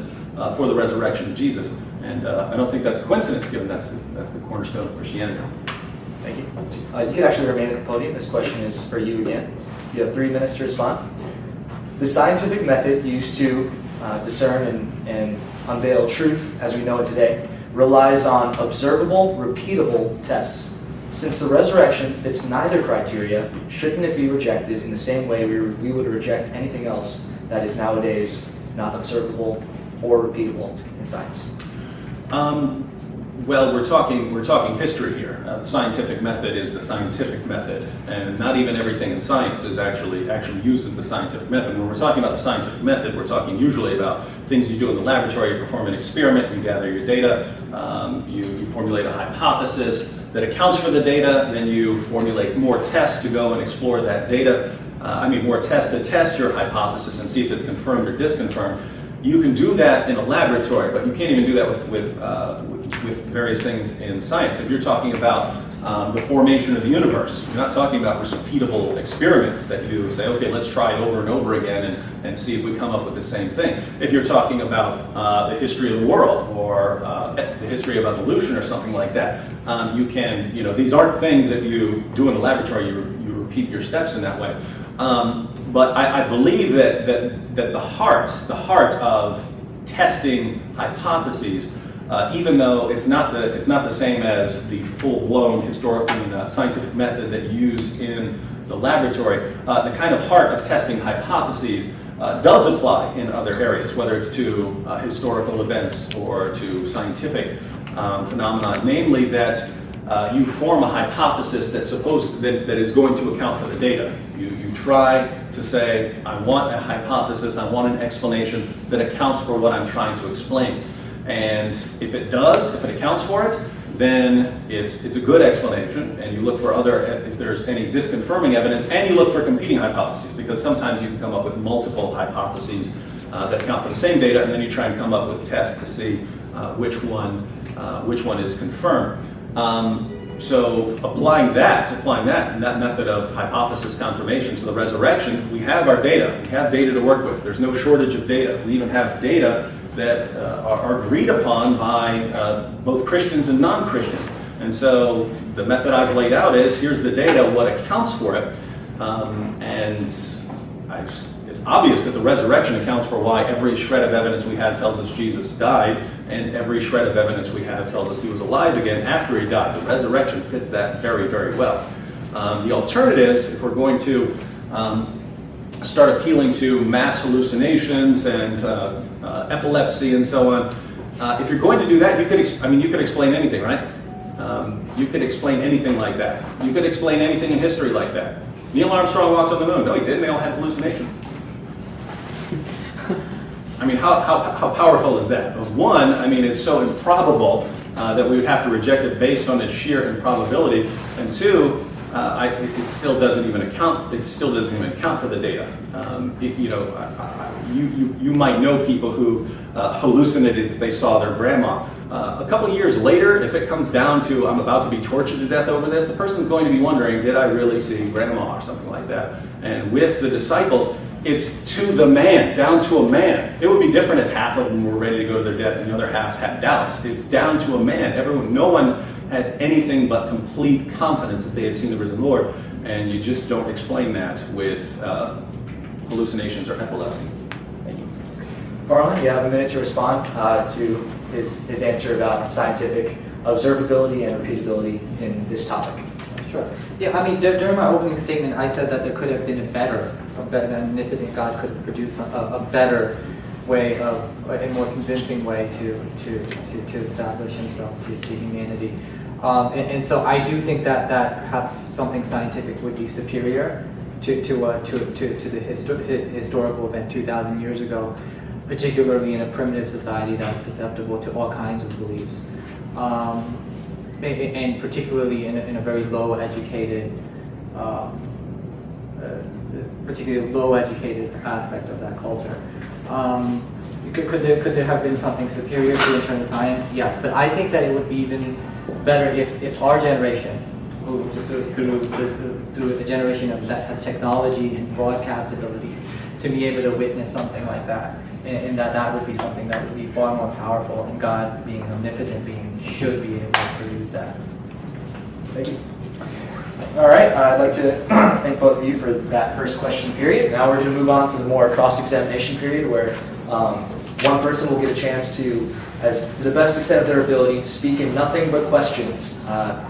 for the resurrection of Jesus. And I don't think that's a coincidence, given that's the cornerstone of Christianity. Thank you. You can actually remain at the podium. This question is for you again. You have 3 minutes to respond. The scientific method used to discern and unveil truth as we know it today relies on observable, repeatable tests. Since the resurrection fits neither criteria, shouldn't it be rejected in the same way we would reject anything else that is nowadays not observable or repeatable in science? Well, we're talking history here. The scientific method is the scientific method, and not even everything in science is actually uses the scientific method. When we're talking about the scientific method, we're talking usually about things you do in the laboratory. You perform an experiment, you gather your data, you formulate a hypothesis that accounts for the data, then you formulate more tests to go and explore that data. More tests to test your hypothesis and see if it's confirmed or disconfirmed. You can do that in a laboratory, but you can't even do that with various things in science. If you're talking about the formation of the universe, you're not talking about repeatable experiments that you say, okay, let's try it over and over again and see if we come up with the same thing. If you're talking about the history of the world or the history of evolution or something like that, you can, these aren't things that you do in the laboratory. You repeat your steps in that way. But I believe that the heart of testing hypotheses, even though it's not the same as the full-blown historical scientific method that you use in the laboratory, the kind of heart of testing hypotheses does apply in other areas, whether it's to historical events or to scientific phenomena, namely that you form a hypothesis that is going to account for the data. You try to say, I want a hypothesis, I want an explanation that accounts for what I'm trying to explain. And if it accounts for it, then it's a good explanation, and you look for if there's any disconfirming evidence, and you look for competing hypotheses, because sometimes you can come up with multiple hypotheses that account for the same data, and then you try and come up with tests to see which one is confirmed. So applying that method of hypothesis confirmation to the resurrection, we have our data. We have data to work with. There's no shortage of data. We even have data that are agreed upon by both Christians and non-Christians. And so the method I've laid out is, here's the data, what accounts for it. It's obvious that the resurrection accounts for why every shred of evidence we have tells us Jesus died, and every shred of evidence we have tells us he was alive again after he died. The resurrection fits that very, very well. The alternatives, if we're going to start appealing to mass hallucinations and epilepsy and so on, if you're going to do that, you could explain anything, right? You could explain anything like that. You could explain anything in history like that. Neil Armstrong walked on the moon. No, he didn't. They all had hallucinations. How powerful is that? One, it's so improbable that we would have to reject it based on its sheer improbability. And two, it still doesn't even account. It still doesn't even account for the data. You might know people who hallucinated that they saw their grandma. A couple years later, if it comes down to I'm about to be tortured to death over this, the person's going to be wondering, did I really see grandma or something like that? And with the disciples, it's to the man, down to a man. It would be different if half of them were ready to go to their deaths and the other half had doubts. It's down to a man. No one had anything but complete confidence that they had seen the risen Lord, and you just don't explain that with hallucinations or epilepsy. Thank you. Farhan, you have a minute to respond to his answer about scientific observability and repeatability in this topic. Sure. Yeah, I mean, during my opening statement, I said that there could have been an omnipotent God could have produced a better way, a more convincing way to establish himself to humanity. And so I do think that perhaps something scientific would be superior to the historical event 2,000 years ago, particularly in a primitive society that's susceptible to all kinds of beliefs. And particularly in a very low educated aspect of that culture. Could there have been something superior to in terms of science? Yes, but I think that it would be even better if our generation, through a generation that has technology and broadcast ability, to be able to witness something like that. And that would be something that would be far more powerful, and God, being an omnipotent being, should be able to produce that. Thank you. All right, I'd like to thank both of you for that first question period. Now we're going to move on to the more cross-examination period, where one person will get a chance to, as to the best extent of their ability, speak in nothing but questions.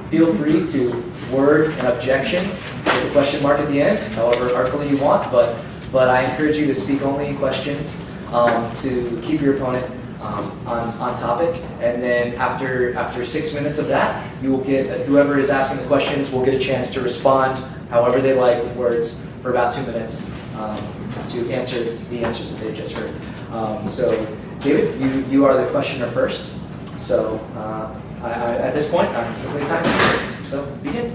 Feel free to word an objection with a question mark at the end, however artfully you want, but I encourage you to speak only in questions to keep your opponent on topic. And then after 6 minutes of that, you will get, whoever is asking the questions will get a chance to respond however they like with words for about 2 minutes to answer the answers that they just heard. So David, you are the questioner first. So at this point, I'm simply a timer. So begin.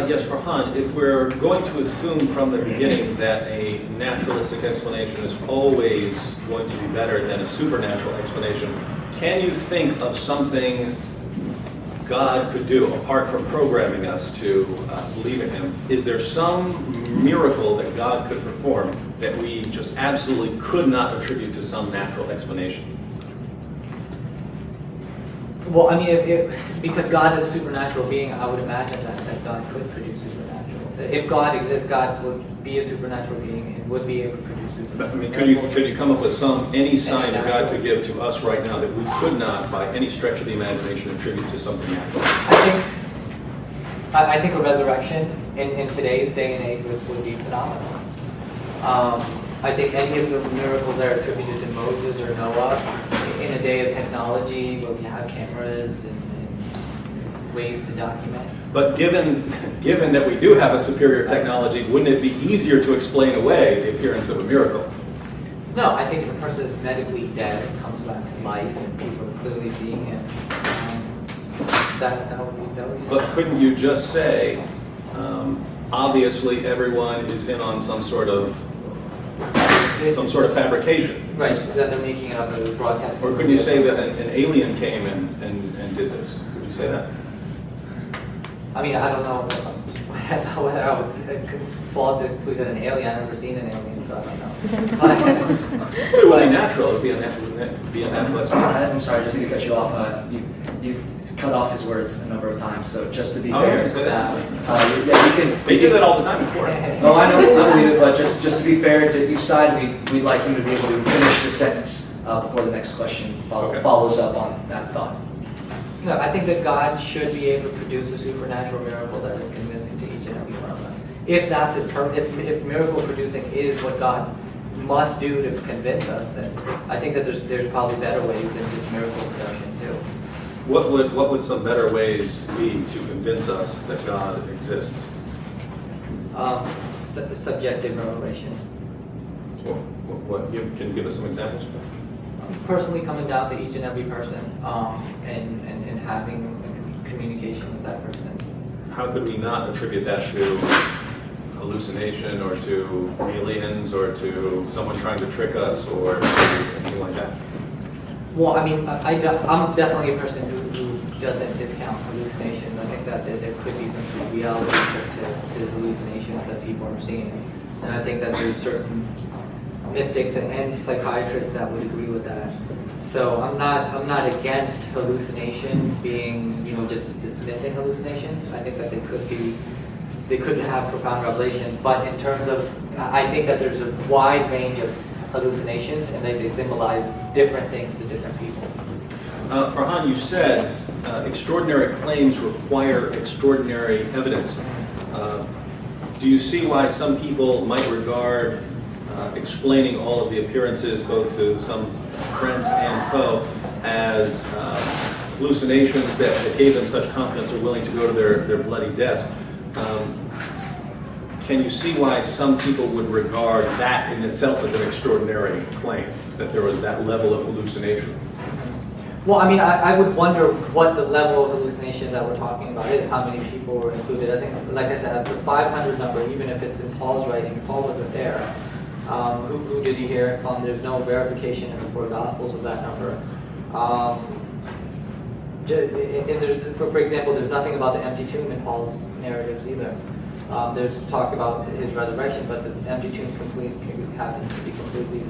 Yes, Farhan, if we're going to assume from the beginning that a naturalistic explanation is always going to be better than a supernatural explanation, can you think of something God could do apart from programming us to believe in him? Is there some miracle that God could perform that we just absolutely could not attribute to some natural explanation? Well, I mean, because God is a supernatural being, I would imagine that God could produce supernatural. If God exists, God would be a supernatural being and would be able to produce supernatural. But, I mean, could you come up with any sign that God could give to us right now that we could not, by any stretch of the imagination, attribute to something natural? I think a resurrection in today's day and age would be phenomenal. I think any of the miracles that are attributed to Moses or Noah, in a day of technology where we have cameras and ways to document. But given that we do have a superior technology, wouldn't it be easier to explain away the appearance of a miracle? No, I think if a person is medically dead and comes back to life and people are clearly seeing it, that would be But couldn't you just say, obviously everyone is in on some sort of fabrication? Right, that they're making it up as broadcasting. Or couldn't you say that an alien came and did this? Could you say that? I mean, I don't know whether I would fall to the conclusion that an alien. I've never seen an alien, so I don't know. It would be natural. It would be a natural explanation. I'm sorry, just to cut you off. You've cut off his words a number of times, so just to be fair. that. Yeah, we can. They do that all the time in court. Oh, I know, I believe it, but just to be fair to each side, we'd like him to be able to finish the sentence before the next question follows up on that thought. No, I think that God should be able to produce a supernatural miracle that is convincing to each and every one of us. If that's his purpose, if miracle producing is what God must do to convince us, then I think that there's probably better ways than just miracle production too. What would some better ways be to convince us that God exists? Subjective revelation. Can you give us some examples? Personally coming down to each and every person and having a communication with that person. How could we not attribute that to hallucination or to aliens or to someone trying to trick us or anything like that? Well, I mean, I'm definitely a person who doesn't discount hallucinations. I think that there could be some reality to hallucinations that people are seeing. And I think that there's certain mystics and psychiatrists that would agree with that. So I'm not against hallucinations being, just dismissing hallucinations. I think that they could have profound revelation. But in terms of, I think that there's a wide range of hallucinations, and they symbolize different things to different people. Farhan, you said extraordinary claims require extraordinary evidence. Do you see why some people might regard explaining all of the appearances, both to some friends and foe, as hallucinations that gave them such confidence they're willing to go to their bloody deaths? Can you see why some people would regard that in itself as an extraordinary claim, that there was that level of hallucination? Well, I mean, I would wonder what the level of hallucination that we're talking about is, how many people were included. I think, like I said, the 500 number, even if it's in Paul's writing, Paul wasn't there. Who did he hear it from? There's no verification in the four Gospels of that number. And there's, for example, there's nothing about the empty tomb in Paul's narratives either. There's talk about his resurrection, but the empty tomb happens to be completely,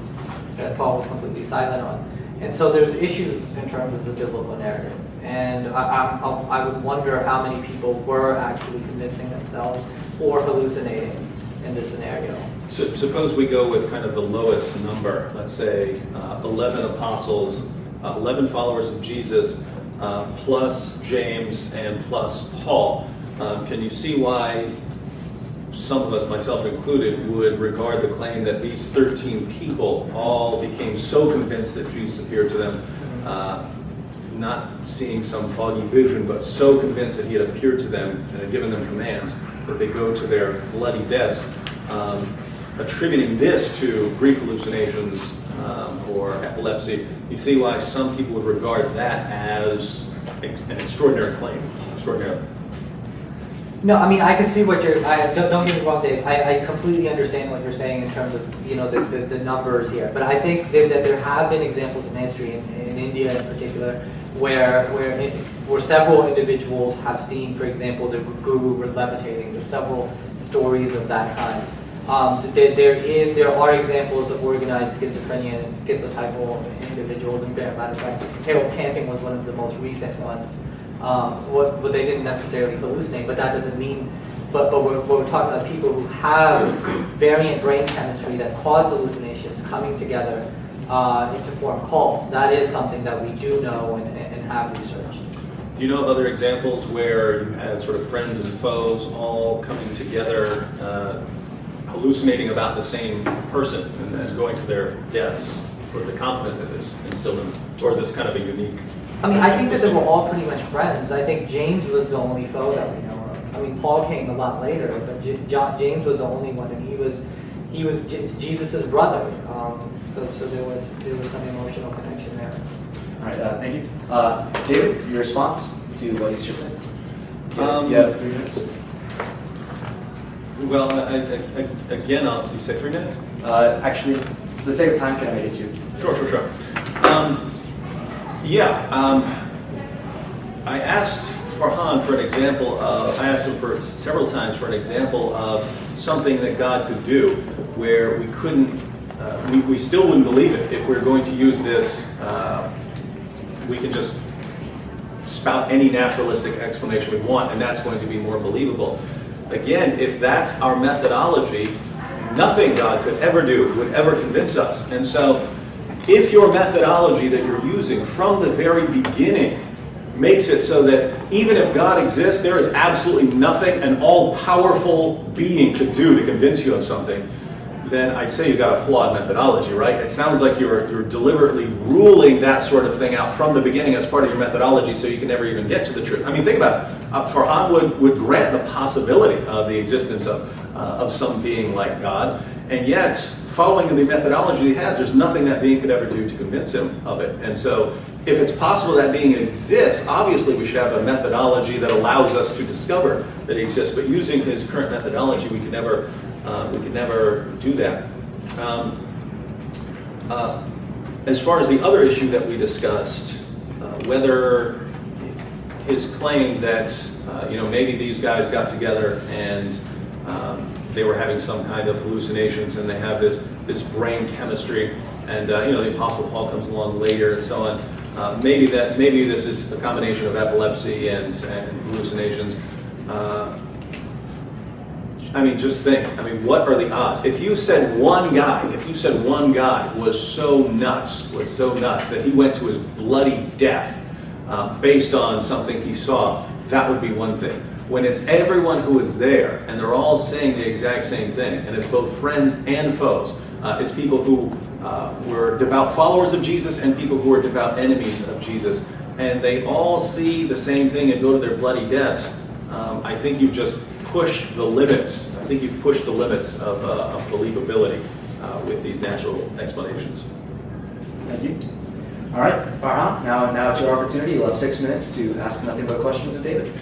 that Paul was completely silent on. And so there's issues in terms of the biblical narrative. And I would wonder how many people were actually convincing themselves or hallucinating in this scenario. So suppose we go with kind of the lowest number, let's say 11 apostles, 11 followers of Jesus, plus James and plus Paul. Can you see why some of us, myself included, would regard the claim that these 13 people all became so convinced that Jesus appeared to them, not seeing some foggy vision, but so convinced that he had appeared to them and had given them commands, that they go to their bloody deaths, attributing this to brief hallucinations or epilepsy? You see why some people would regard that as an extraordinary claim, extraordinary. No, I mean, I can see what you're, don't get me wrong, Dave, I completely understand what you're saying in terms of, you know, the numbers here. But I think that there have been examples in history, in India in particular, where several individuals have seen, for example, the guru levitating. There's several stories of that kind. There are examples of organized schizophrenia and schizotypal individuals. And matter of fact, Harold Camping was one of the most recent ones. What they didn't necessarily hallucinate, but that doesn't mean. But we're talking about people who have variant brain chemistry that cause hallucinations coming together to form cults. That is something that we do know and have researched. Do you know of other examples where you had sort of friends and foes all coming together, hallucinating about the same person and then going to their deaths for the confidence that is instilled in them? Or is this kind of a unique? I mean, I think that they were all pretty much friends. I think James was the only foe that we know of. I mean, Paul came a lot later, but James was the only one, and he was Jesus' brother. So there was some emotional connection there. All right, thank you. David, your response to what he's just said? You have 3 minutes. Well, again, you say 3 minutes? Actually, for the sake of time, can I make it 2? Sure. I asked Farhan for an example of, I asked him for several times for an example of something that God could do where we couldn't, we still wouldn't believe it if we're going to use this, we can just spout any naturalistic explanation we want and that's going to be more believable. Again, if that's our methodology, nothing God could ever do would ever convince us. And so, if your methodology that you're using from the very beginning makes it so that even if God exists, there is absolutely nothing an all-powerful being could do to convince you of something, then I'd say you've got a flawed methodology, right? It sounds like you're deliberately ruling that sort of thing out from the beginning as part of your methodology so you can never even get to the truth. I mean, think about it. Farhan would grant the possibility of the existence of some being like God, and yet, following the methodology he has, there's nothing that being could ever do to convince him of it. And so, if it's possible that being exists, obviously we should have a methodology that allows us to discover that he exists. But using his current methodology, we could never do that. As far as the other issue that we discussed, whether his claim that maybe these guys got together and they were having some kind of hallucinations and they have this brain chemistry, and the Apostle Paul comes along later and so on. Maybe this is a combination of epilepsy and hallucinations. I mean, just think. I mean, what are the odds? If you said one guy was so nuts that he went to his bloody death, based on something he saw, that would be one thing. When it's everyone who is there and they're all saying the exact same thing, and it's both friends and foes, it's people who were devout followers of Jesus and people who are devout enemies of Jesus, and they all see the same thing and go to their bloody deaths, I think you've just pushed the limits. I think you've pushed the limits of believability with these natural explanations. Thank you. All right, Farhan, now it's your opportunity. You'll have 6 minutes to ask nothing but questions of David.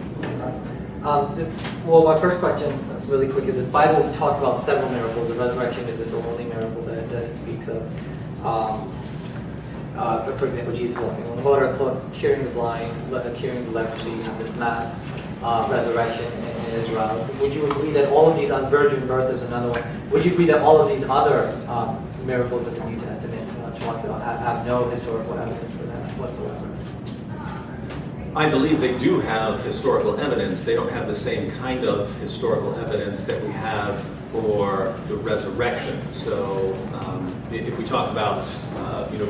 Well, my first question, really quick, is the Bible talks about several miracles. The resurrection is the only miracle that it speaks of. For example, Jesus walking on water, curing the blind, curing the leprosy, you have this mass resurrection in Israel. Would you agree that all of these, virgin birth is another one, would you agree that all of these other miracles of the New Testament talks about have no historical evidence for that whatsoever? I believe they do have historical evidence. They don't have the same kind of historical evidence that we have for the resurrection. So if we talk about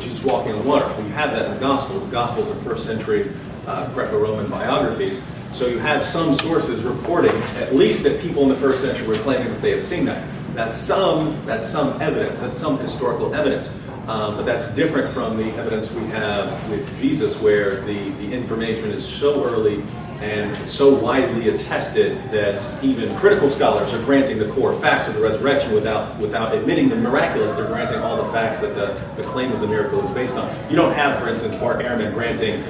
Jesus walking on water, we have that in the Gospels. The Gospels are first century Greco-Roman biographies. So you have some sources reporting at least that people in the first century were claiming that they have seen that. That's some evidence. That's some historical evidence. But that's different from the evidence we have with Jesus, where the information is so early and so widely attested that even critical scholars are granting the core facts of the resurrection without admitting the miraculous. They're granting all the facts that the claim of the miracle is based on. You don't have, for instance, Bart Ehrman granting,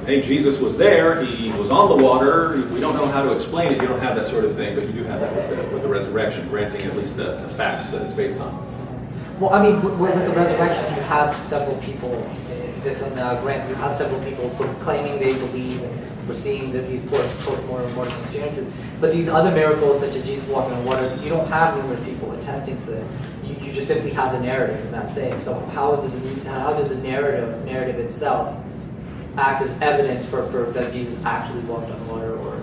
hey, Jesus was there, he was on the water, we don't know how to explain it. You don't have that sort of thing, but you do have that with the resurrection, granting at least the facts that it's based on. Well, I mean, with the resurrection, you have several people, you have several people claiming they believe and we're seeing that these more and more experiences. But these other miracles, such as Jesus walking on water, you don't have numerous people attesting to this. You just simply have the narrative in that saying. So how does the narrative itself act as evidence for that Jesus actually walked on water or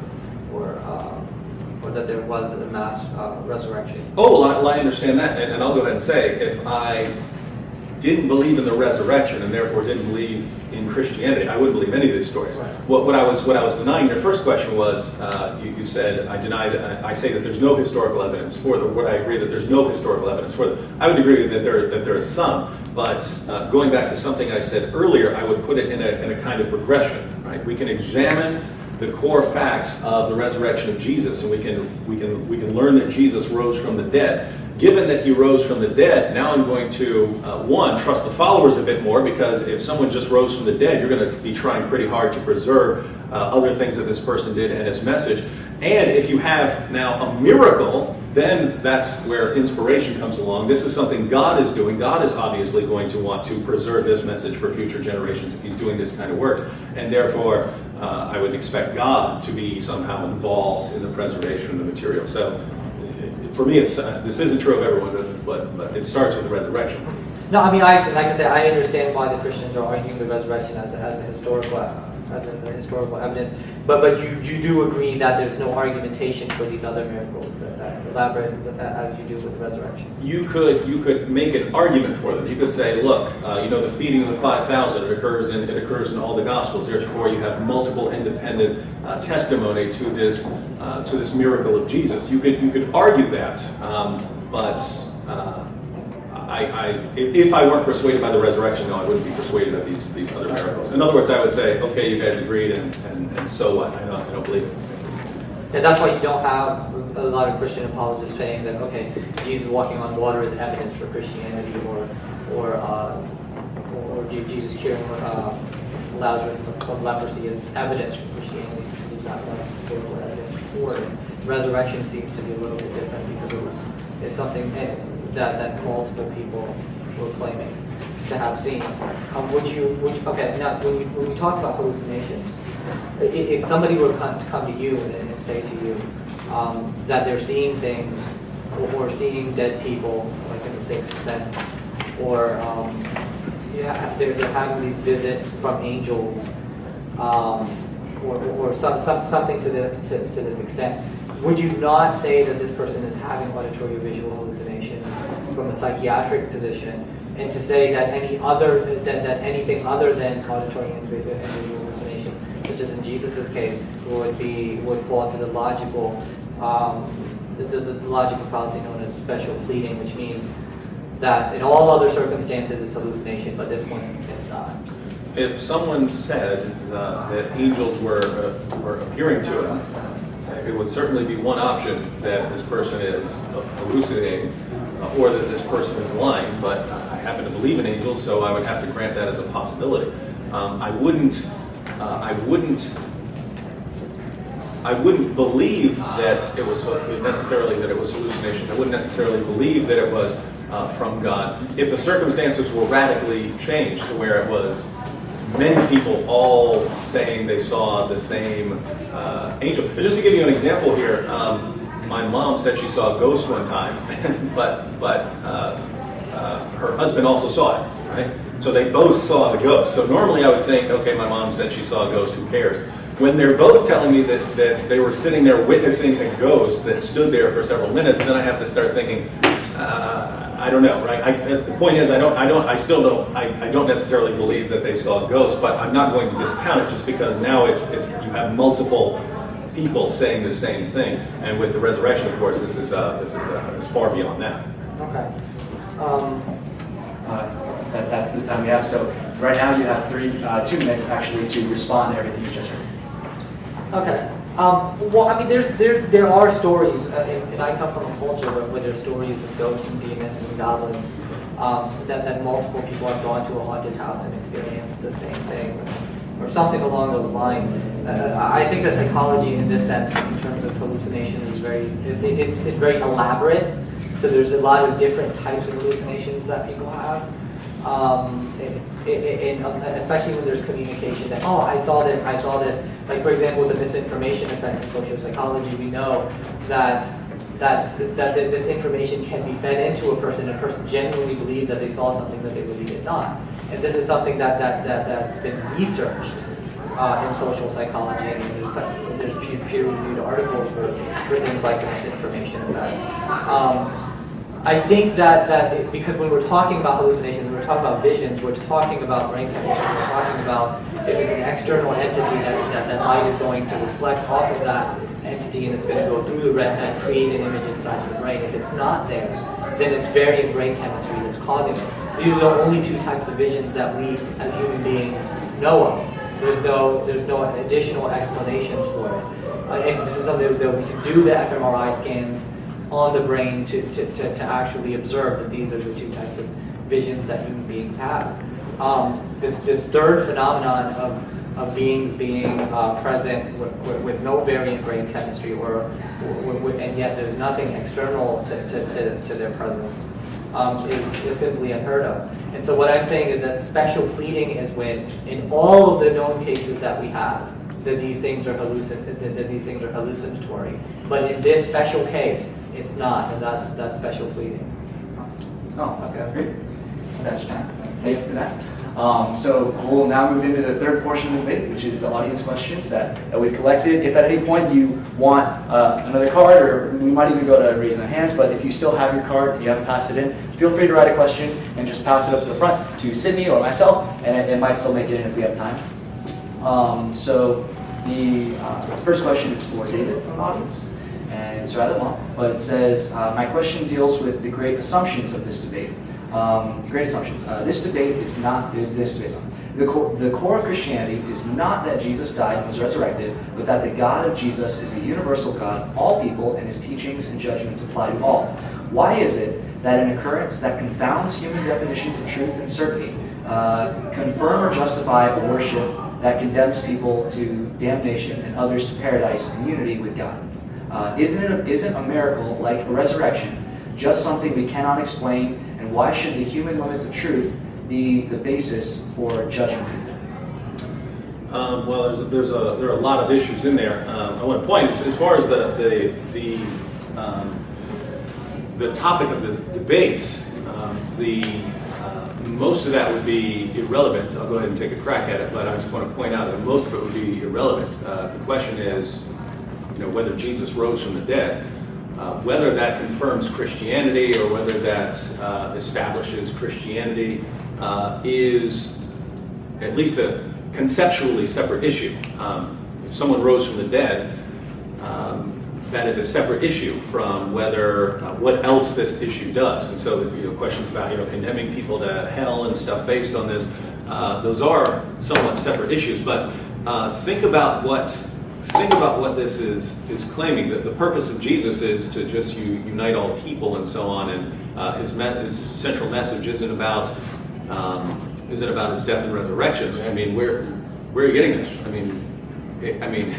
that there was a mass resurrection? Oh, well, I understand that, and I'll go ahead and say, if I didn't believe in the resurrection and therefore didn't believe in Christianity, I wouldn't believe any of these stories. Right. What I was denying, your first question was, you said, I say that there's no historical evidence for them. Would I agree that there's no historical evidence for them? I would agree that there is some, but going back to something I said earlier, I would put it in a kind of progression, right? We can examine the core facts of the resurrection of Jesus, and we can learn that Jesus rose from the dead. Given that he rose from the dead, now I'm going to, one, trust the followers a bit more, because if someone just rose from the dead, you're going to be trying pretty hard to preserve other things that this person did and his message. And if you have now a miracle, then that's where inspiration comes along. This is something God is doing. God is obviously going to want to preserve this message for future generations if he's doing this kind of work. And therefore, I would expect God to be somehow involved in the preservation of the material. So for me, this isn't true of everyone, but it starts with the resurrection. No, I mean, like I said, I understand why the Christians are arguing the resurrection as a historical evidence, but you do agree that there's no argumentation for these other miracles that elaborate as you do with the resurrection. You could make an argument for them. You could say, look, the feeding of the 5,000, it occurs in all the Gospels. Therefore, you have multiple independent testimony to this miracle of Jesus. You could argue that, but if I weren't persuaded by the resurrection, no, I wouldn't be persuaded by these other miracles. In other words, I would say, okay, you guys agreed, and so what? I don't believe it. And that's why you don't have a lot of Christian apologists saying that, okay, Jesus walking on water is evidence for Christianity, or Jesus curing Lazarus of leprosy is evidence for Christianity, because he's not got historical evidence for it. Resurrection seems to be a little bit different, because it's something that multiple people were claiming to have seen. Okay, now when we talk about hallucinations, if somebody were to come to you and say to you that they're seeing things or seeing dead people, like in the Sixth Sense, or they're having these visits from angels, or something to this extent, would you not say that this person is having auditory or visual hallucinations from a psychiatric position, and to say that anything other than auditory and visual hallucinations such as in Jesus' case, would fall to the logical the logical fallacy known as special pleading, which means that in all other circumstances it's hallucination, but this one it's not. If someone said that angels were appearing to him, it would certainly be one option that this person is hallucinating, or that this person is lying. But I happen to believe in angels, so I would have to grant that as a possibility. I wouldn't believe that it was necessarily that it was hallucination. I wouldn't necessarily believe that it was from God if the circumstances were radically changed to where it was many people all saying they saw the same angel. But just to give you an example here, my mom said she saw a ghost one time, but her husband also saw it, right? So they both saw the ghost. So normally I would think, okay, my mom said she saw a ghost, who cares? When they're both telling me that they were sitting there witnessing a ghost that stood there for several minutes, then I have to start thinking, I don't know, right? The point is, I don't necessarily believe that they saw a ghost, but I'm not going to discount it just because now it's you have multiple people saying the same thing, and with the resurrection, of course, this is far beyond that. Okay. That's the time we have. So right now you have 2 minutes actually to respond to everything you just heard. Okay. Well, I mean, there are stories, and I come from a culture where there's stories of ghosts and demons and goblins, that multiple people have gone to a haunted house and experienced the same thing, or something along those lines. I think that psychology, in this sense, in terms of hallucination, is it's very elaborate. So there's a lot of different types of hallucinations that people have. Especially when there's communication that, oh, I saw this. Like, for example, the misinformation effect in social psychology, we know that this information can be fed into a person, and a person genuinely believed that they saw something that they really did not. And this is something that's been researched in social psychology, and there's peer-reviewed articles for things like the misinformation effect. I think that because when we're talking about hallucinations, we're talking about visions, we're talking about brain chemistry, we're talking about if it's an external entity that light is going to reflect off of that entity and it's going to go through the retina and create an image inside the brain. If it's not there, then it's variant brain chemistry that's causing it. These are the only 2 types of visions that we as human beings know of. There's no additional explanations for it. And this is something that we can do the fMRI scans on the brain to actually observe that these are the 2 types of visions that human beings have. This third phenomenon of beings being present with no variant brain chemistry, and yet there's nothing external to their presence, is simply unheard of. And so what I'm saying is that special pleading is when, in all of the known cases that we have, that these things are hallucinatory. But in this special case, it's not, and that's special pleading. Oh, okay, that's great. That's fine. Thank you for that. So we'll now move into the third portion of the debate, which is the audience questions that we've collected. If at any point you want another card, or we might even go to raising their hands, but if you still have your card and you haven't passed it in, feel free to write a question and just pass it up to the front to Sydney or myself, and it might still make it in if we have time. So the first question is for David from the audience, and it's rather long, but it says, my question deals with the great assumptions of this debate. Great assumptions. This debate is not, the core of Christianity is not that Jesus died and was resurrected, but that the God of Jesus is the universal God of all people, and his teachings and judgments apply to all. Why is it that an occurrence that confounds human definitions of truth and certainty confirm or justify a worship that condemns people to damnation and others to paradise in unity with God? Isn't a miracle like a resurrection just something we cannot explain, and why should the human limits of truth be the basis for judging people? Well, there are a lot of issues in there. I want to point, as far as the topic of the debate, most of that would be irrelevant. I'll go ahead and take a crack at it, but I just want to point out that most of it would be irrelevant. If the question is, whether Jesus rose from the dead, whether that confirms Christianity or whether that establishes Christianity is at least conceptually separate issue. If someone rose from the dead, that is a separate issue from whether what else this issue does. And so, questions about condemning people to hell and stuff based on this, those are somewhat separate issues. But think about what this is claiming. That the purpose of Jesus is to just unite all people and so on. And his central message isn't about his death and resurrection. I mean, where are you getting this? I mean.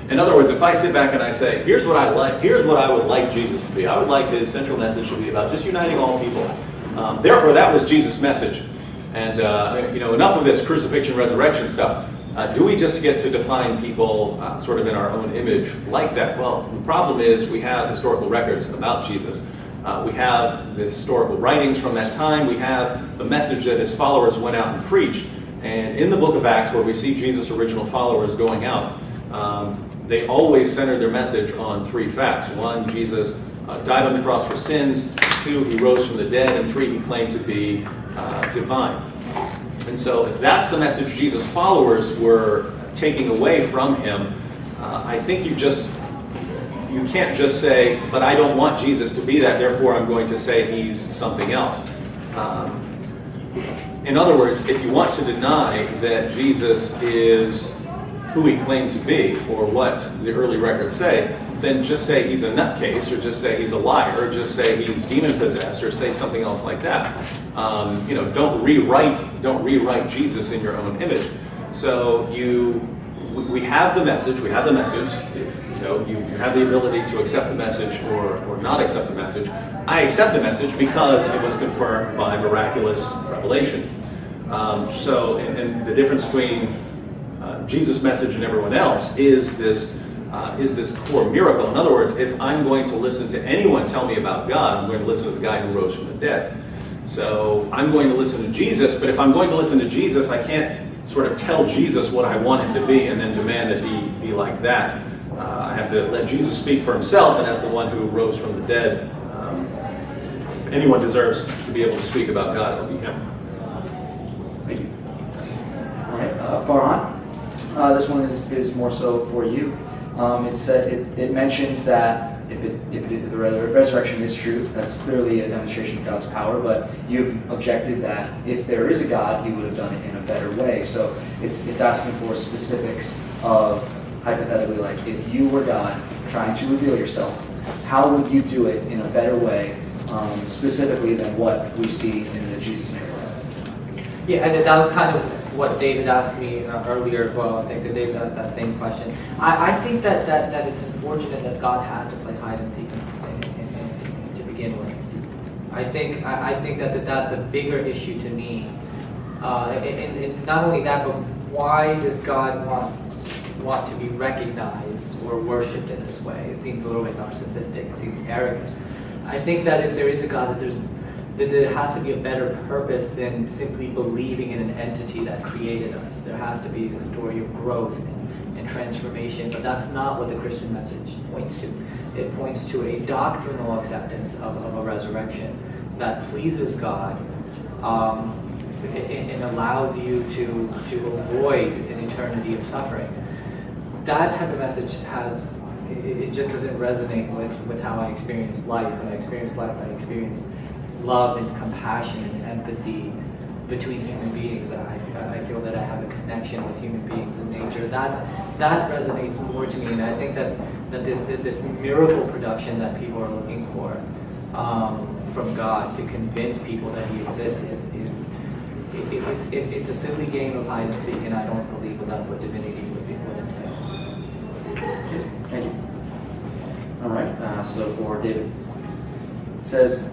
In other words, if I sit back and I say, here's what I would like Jesus to be. I would like his central message to be about just uniting all people. Therefore, that was Jesus' message. And enough of this crucifixion, resurrection stuff. Do we just get to define people sort of in our own image like that? Well, the problem is we have historical records about Jesus. We have the historical writings from that time. We have the message that his followers went out and preached. And in the book of Acts, where we see Jesus' original followers going out, they always centered their message on three facts. One, Jesus died on the cross for sins. Two, he rose from the dead. And three, he claimed to be divine. And so if that's the message Jesus' followers were taking away from him, I think you can't just say, but I don't want Jesus to be that, therefore I'm going to say he's something else. In other words, if you want to deny that Jesus is who he claimed to be, or what the early records say, then just say he's a nutcase, or just say he's a liar, or just say he's demon-possessed, or say something else like that. Don't rewrite Jesus in your own image. So we have the message. We have the message. You have the ability to accept the message or not accept the message. I accept the message because it was confirmed by miraculous revelation. And the difference between Jesus' message and everyone else is this core miracle. In other words, if I'm going to listen to anyone tell me about God, I'm going to listen to the guy who rose from the dead. So I'm going to listen to Jesus, but if I'm going to listen to Jesus, I can't sort of tell Jesus what I want him to be and then demand that he be like that. I have to let Jesus speak for himself, and as the one who rose from the dead, if anyone deserves to be able to speak about God, it'll be him. Thank you. All right, Farhan. This one is more so for you. It mentions that if the resurrection is true, that's clearly a demonstration of God's power. But you've objected that if there is a God, he would have done it in a better way. So it's asking for specifics of, hypothetically, like if you were God trying to reveal yourself, how would you do it in a better way, specifically than what we see in the Jesus narrative? Yeah, and that was kind of what David asked me earlier as well. I think that David asked that same question. I think that it's unfortunate that God has to play hide and seek to begin with. I think that's a bigger issue to me. And not only that, but why does God want to be recognized or worshipped in this way? It seems a little bit narcissistic. It seems arrogant. I think that if there is a God, that there has to be a better purpose than simply believing in an entity that created us. There has to be a story of growth and transformation, but that's not what the Christian message points to. It points to a doctrinal acceptance of a resurrection that pleases God and allows you to avoid an eternity of suffering. That type of message it just doesn't resonate with how I experience life. When I experience life, I experience love and compassion and empathy between human beings. I feel that I have a connection with human beings in nature. That resonates more to me, and I think that this miracle production that people are looking for from God to convince people that he exists it's a silly game of hide and seek, and I don't believe that that's what divinity would entail. Thank you. All right, so for David. It says,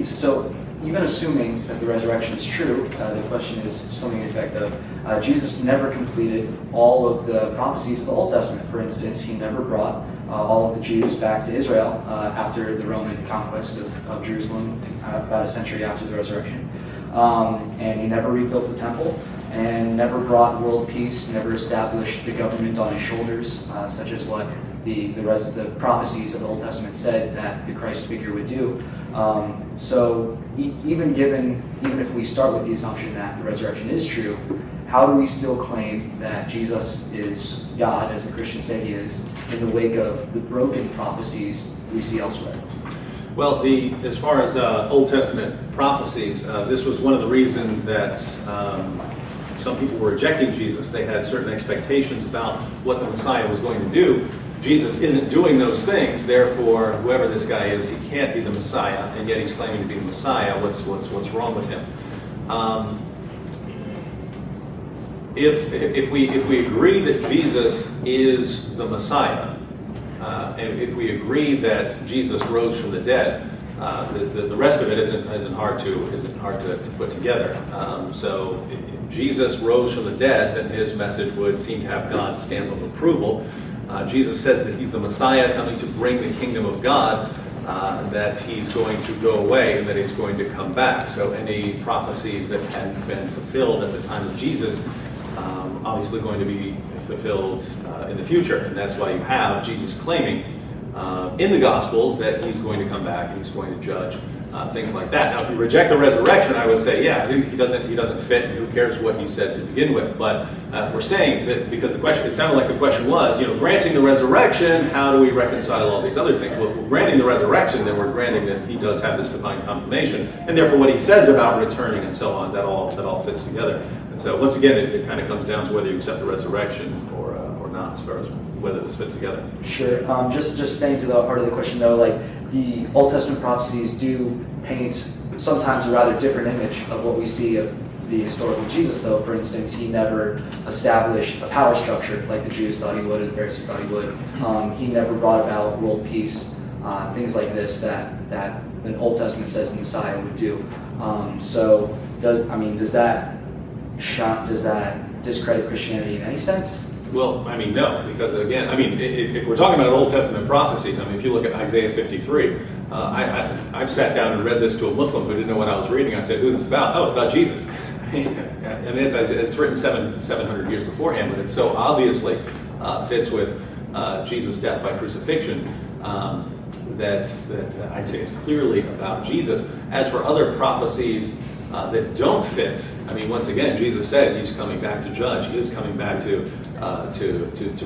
so even assuming that the resurrection is true, the question is something to the effect of, Jesus never completed all of the prophecies of the Old Testament. For instance, he never brought all of the Jews back to Israel after the Roman conquest of Jerusalem about a century after the resurrection. And he never rebuilt the temple. and never brought world peace, never established the government on his shoulders, such as what the prophecies of the Old Testament said that the Christ figure would do. So even if we start with the assumption that the resurrection is true, how do we still claim that Jesus is God, as the Christians say he is, in the wake of the broken prophecies we see elsewhere? Well, as far as Old Testament prophecies, this was one of the reasons that some people were rejecting Jesus. They had certain expectations about what the Messiah was going to do. Jesus isn't doing those things, therefore, whoever this guy is, he can't be the Messiah, and yet he's claiming to be the Messiah. What's wrong with him? If we agree that Jesus is the Messiah, and if we agree that Jesus rose from the dead, the rest of it isn't hard to put together. So if Jesus rose from the dead, then his message would seem to have God's stamp of approval. Jesus says that he's the Messiah coming to bring the kingdom of God, that he's going to go away and that he's going to come back. So any prophecies that hadn't been fulfilled at the time of Jesus, obviously going to be fulfilled in the future. And that's why you have Jesus claiming in the Gospels that he's going to come back and he's going to judge things like that. Now, if you reject the resurrection, I would say, yeah, he doesn't fit, and who cares what he said to begin with. But if we're saying that, because it sounded like the question was, granting the resurrection, how do we reconcile all these other things? Well, if we're granting the resurrection, then we're granting that he does have this divine confirmation, and therefore what he says about returning and so on, that all fits together. And so once again, it kind of comes down to whether you accept the resurrection or not, as far as whether this fits together. Sure. Just staying to the heart of the question, though, like the Old Testament prophecies do paint sometimes a rather different image of what we see of the historical Jesus, though. For instance, he never established a power structure like the Jews thought he would, or the Pharisees thought he would. He never brought about world peace, things like this that the Old Testament says the Messiah would do. Does that discredit Christianity in any sense? Well, no, because again, if we're talking about Old Testament prophecies, if you look at Isaiah 53, I've sat down and read this to a Muslim who didn't know what I was reading. I said, "Who's this about?" "Oh, it's about Jesus." It's written 700 years beforehand, but it so obviously fits with Jesus' death by crucifixion that I'd say it's clearly about Jesus. As for other prophecies that don't fit, once again, Jesus said he's coming back to judge. He is coming back to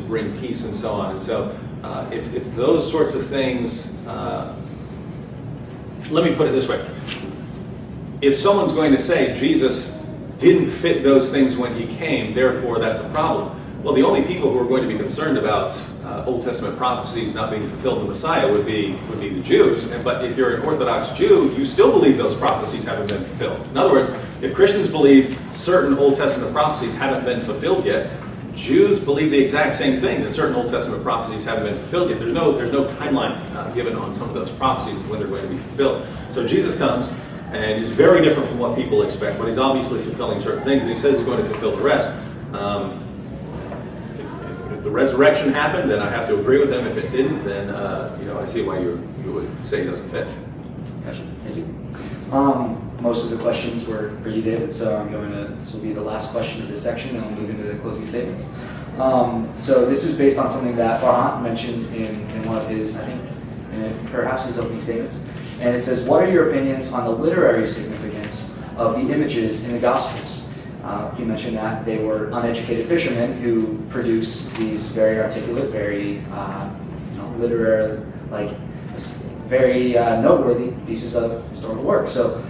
bring peace and so on. And so, if those sorts of things, let me put it this way: if someone's going to say Jesus didn't fit those things when he came, therefore that's a problem. Well, the only people who are going to be concerned about Old Testament prophecies not being fulfilled in the Messiah would be the Jews. But if you're an Orthodox Jew, you still believe those prophecies haven't been fulfilled. In other words, if Christians believe certain Old Testament prophecies haven't been fulfilled yet, Jews believe the exact same thing, that certain Old Testament prophecies haven't been fulfilled yet. There's no timeline given on some of those prophecies of when they're going to be fulfilled. So Jesus comes, and he's very different from what people expect, but he's obviously fulfilling certain things, and he says he's going to fulfill the rest. If the resurrection happened, then I have to agree with him. If it didn't, then I see why you would say he doesn't fit. Gotcha. Thank you. Most of the questions were for you, David, so this will be the last question of this section, and we'll move into the closing statements. So this is based on something that Farhan mentioned in one of his, perhaps his opening statements. And it says, what are your opinions on the literary significance of the images in the Gospels? He mentioned that they were uneducated fishermen who produce these very articulate, very literary, very noteworthy pieces of historical work. So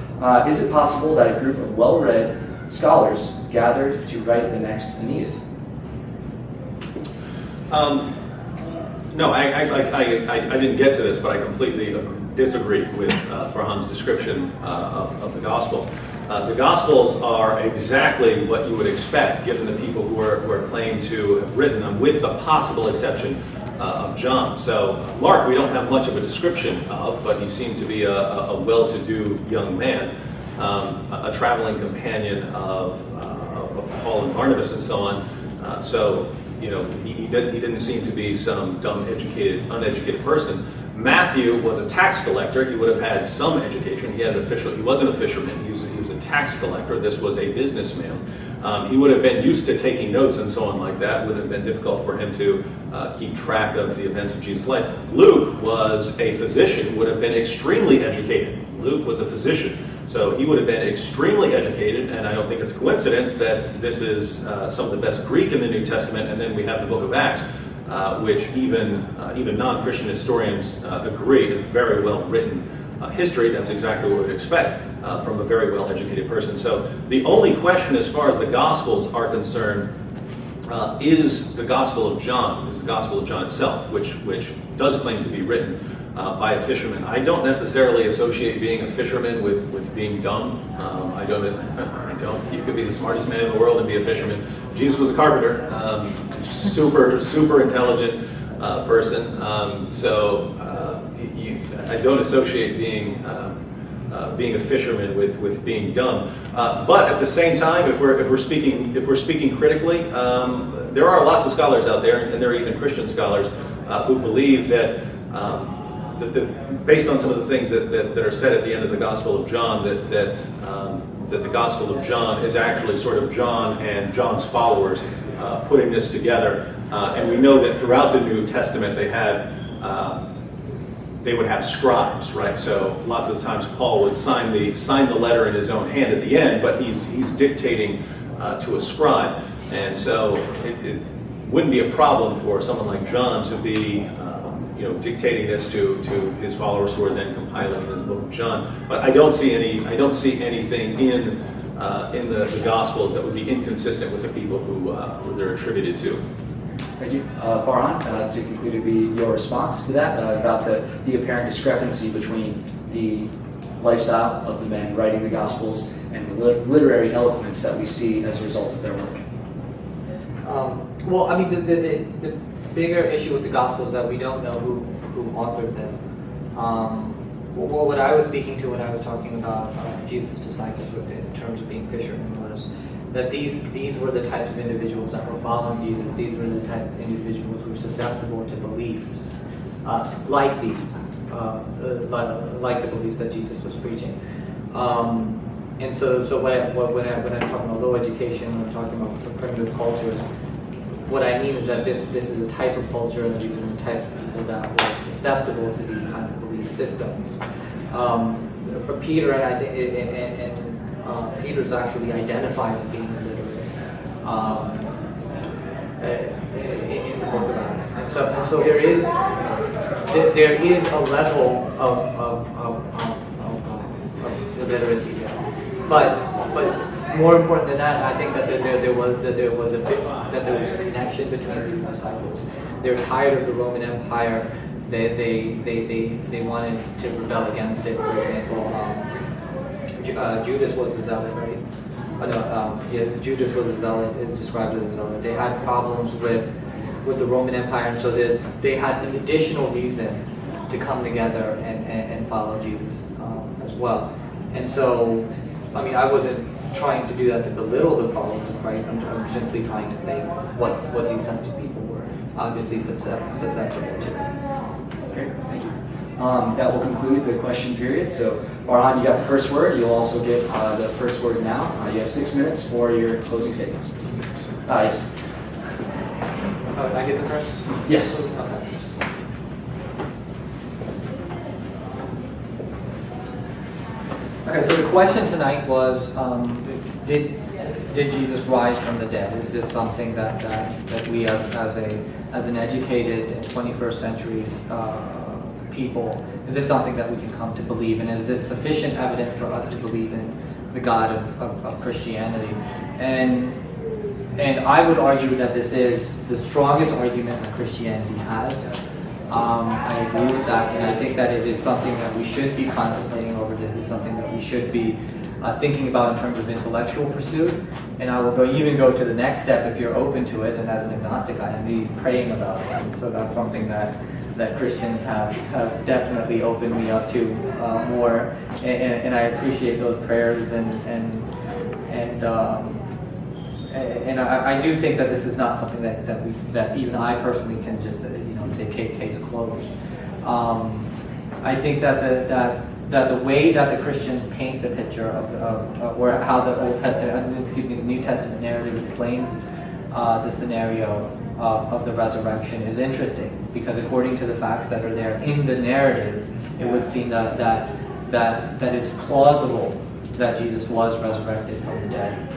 is it possible that a group of well-read scholars gathered to write the next Aeneid? No, I didn't get to this, but I completely disagree with Farhan's description of the Gospels. The Gospels are exactly what you would expect, given the people who are claimed to have written them, with the possible exception of John. So Mark, we don't have much of a description of, but he seemed to be a well-to-do young man, a traveling companion of Paul and Barnabas and so on. So he didn't seem to be some dumb, uneducated person. Matthew was a tax collector. He would have had some education. He wasn't a fisherman. He was a tax collector. This was a businessman He would have been used to taking notes and so on like that. It would have been difficult for him to keep track of the events of Jesus' life. Luke was a physician, would have been extremely educated. Luke was a physician, so he would have been extremely educated, and I don't think it's a coincidence that this is some of the best Greek in the New Testament, and then we have the book of Acts, which even non-Christian historians agree is very well written history. That's exactly what we would expect from a very well-educated person. So the only question as far as the Gospels are concerned is the Gospel of John, is the Gospel of John itself, which does claim to be written by a fisherman. I don't necessarily associate being a fisherman with being dumb. I don't. You could be the smartest man in the world and be a fisherman. Jesus was a carpenter, super intelligent person. I don't associate being a fisherman with being dumb. But at the same time, if we're speaking critically, there are lots of scholars out there, and there are even Christian scholars who believe that based on some of the things that are said at the end of the Gospel of John, that the Gospel of John is actually sort of John and John's followers putting this together. And we know that throughout the New Testament they would have scribes, right? So lots of the times Paul would sign the letter in his own hand at the end, but he's dictating to a scribe. And so it wouldn't be a problem for someone like John to be dictating this to his followers who are then compiling the book of John. But I don't see anything in the Gospels that would be inconsistent with the people who they're attributed to. Thank you. Farhan, to conclude, would be your response to that about the apparent discrepancy between the lifestyle of the men writing the Gospels and the literary eloquence that we see as a result of their work. Well, I mean, the bigger issue with the Gospels is that we don't know who authored them. Well, what I was speaking to when I was talking about Jesus' disciples in terms of being fishermen was that these were the types of individuals that were following Jesus. These were the type of individuals who were susceptible to beliefs like these, like the beliefs that Jesus was preaching. And so when I'm talking about low education, when I'm talking about primitive cultures, what I mean is that this is a type of culture, and these are the types of people that were susceptible to these kind of belief systems. For Peter, and I think, Peter's actually identified as being illiterate in the book of Acts, and so there is a level of illiteracy there, but more important than that, I think that there was a connection between these disciples. They're tired of the Roman Empire. They wanted to rebel against it. For example, Judas was a zealot, right? Judas was a zealot. Is described as a zealot. They had problems with the Roman Empire, and so they had an additional reason to come together and follow Jesus as well. And so, I mean, I wasn't trying to do that to belittle the followers of Christ. I'm simply trying to say what these types of people were obviously susceptible to. Okay, thank you. That will conclude the question period. So, Farhan, you got the first word. You'll also get the first word now. You have 6 minutes for your closing statements. Yes. I get the first? Yes. Okay. Okay, so the question tonight was, did Jesus rise from the dead? Is this something that we as an educated 21st century people, is this something that we can come to believe in? And is this sufficient evidence for us to believe in the God of Christianity? And I would argue that this is the strongest argument that Christianity has. I agree with that, and I think that it is something that we should be contemplating over. This is something that we should be thinking about in terms of intellectual pursuit. And I will even go to the next step if you're open to it, and as an agnostic I am be praying about it. And so that's something that Christians have definitely opened me up to more, and I appreciate those prayers, and I do think that this is not something that even I personally can just say case closed. I think that that the way that the Christians paint the picture or how the New Testament narrative explains the scenario of the resurrection is interesting, because according to the facts that are there in the narrative, it would seem that it's plausible that Jesus was resurrected from the dead.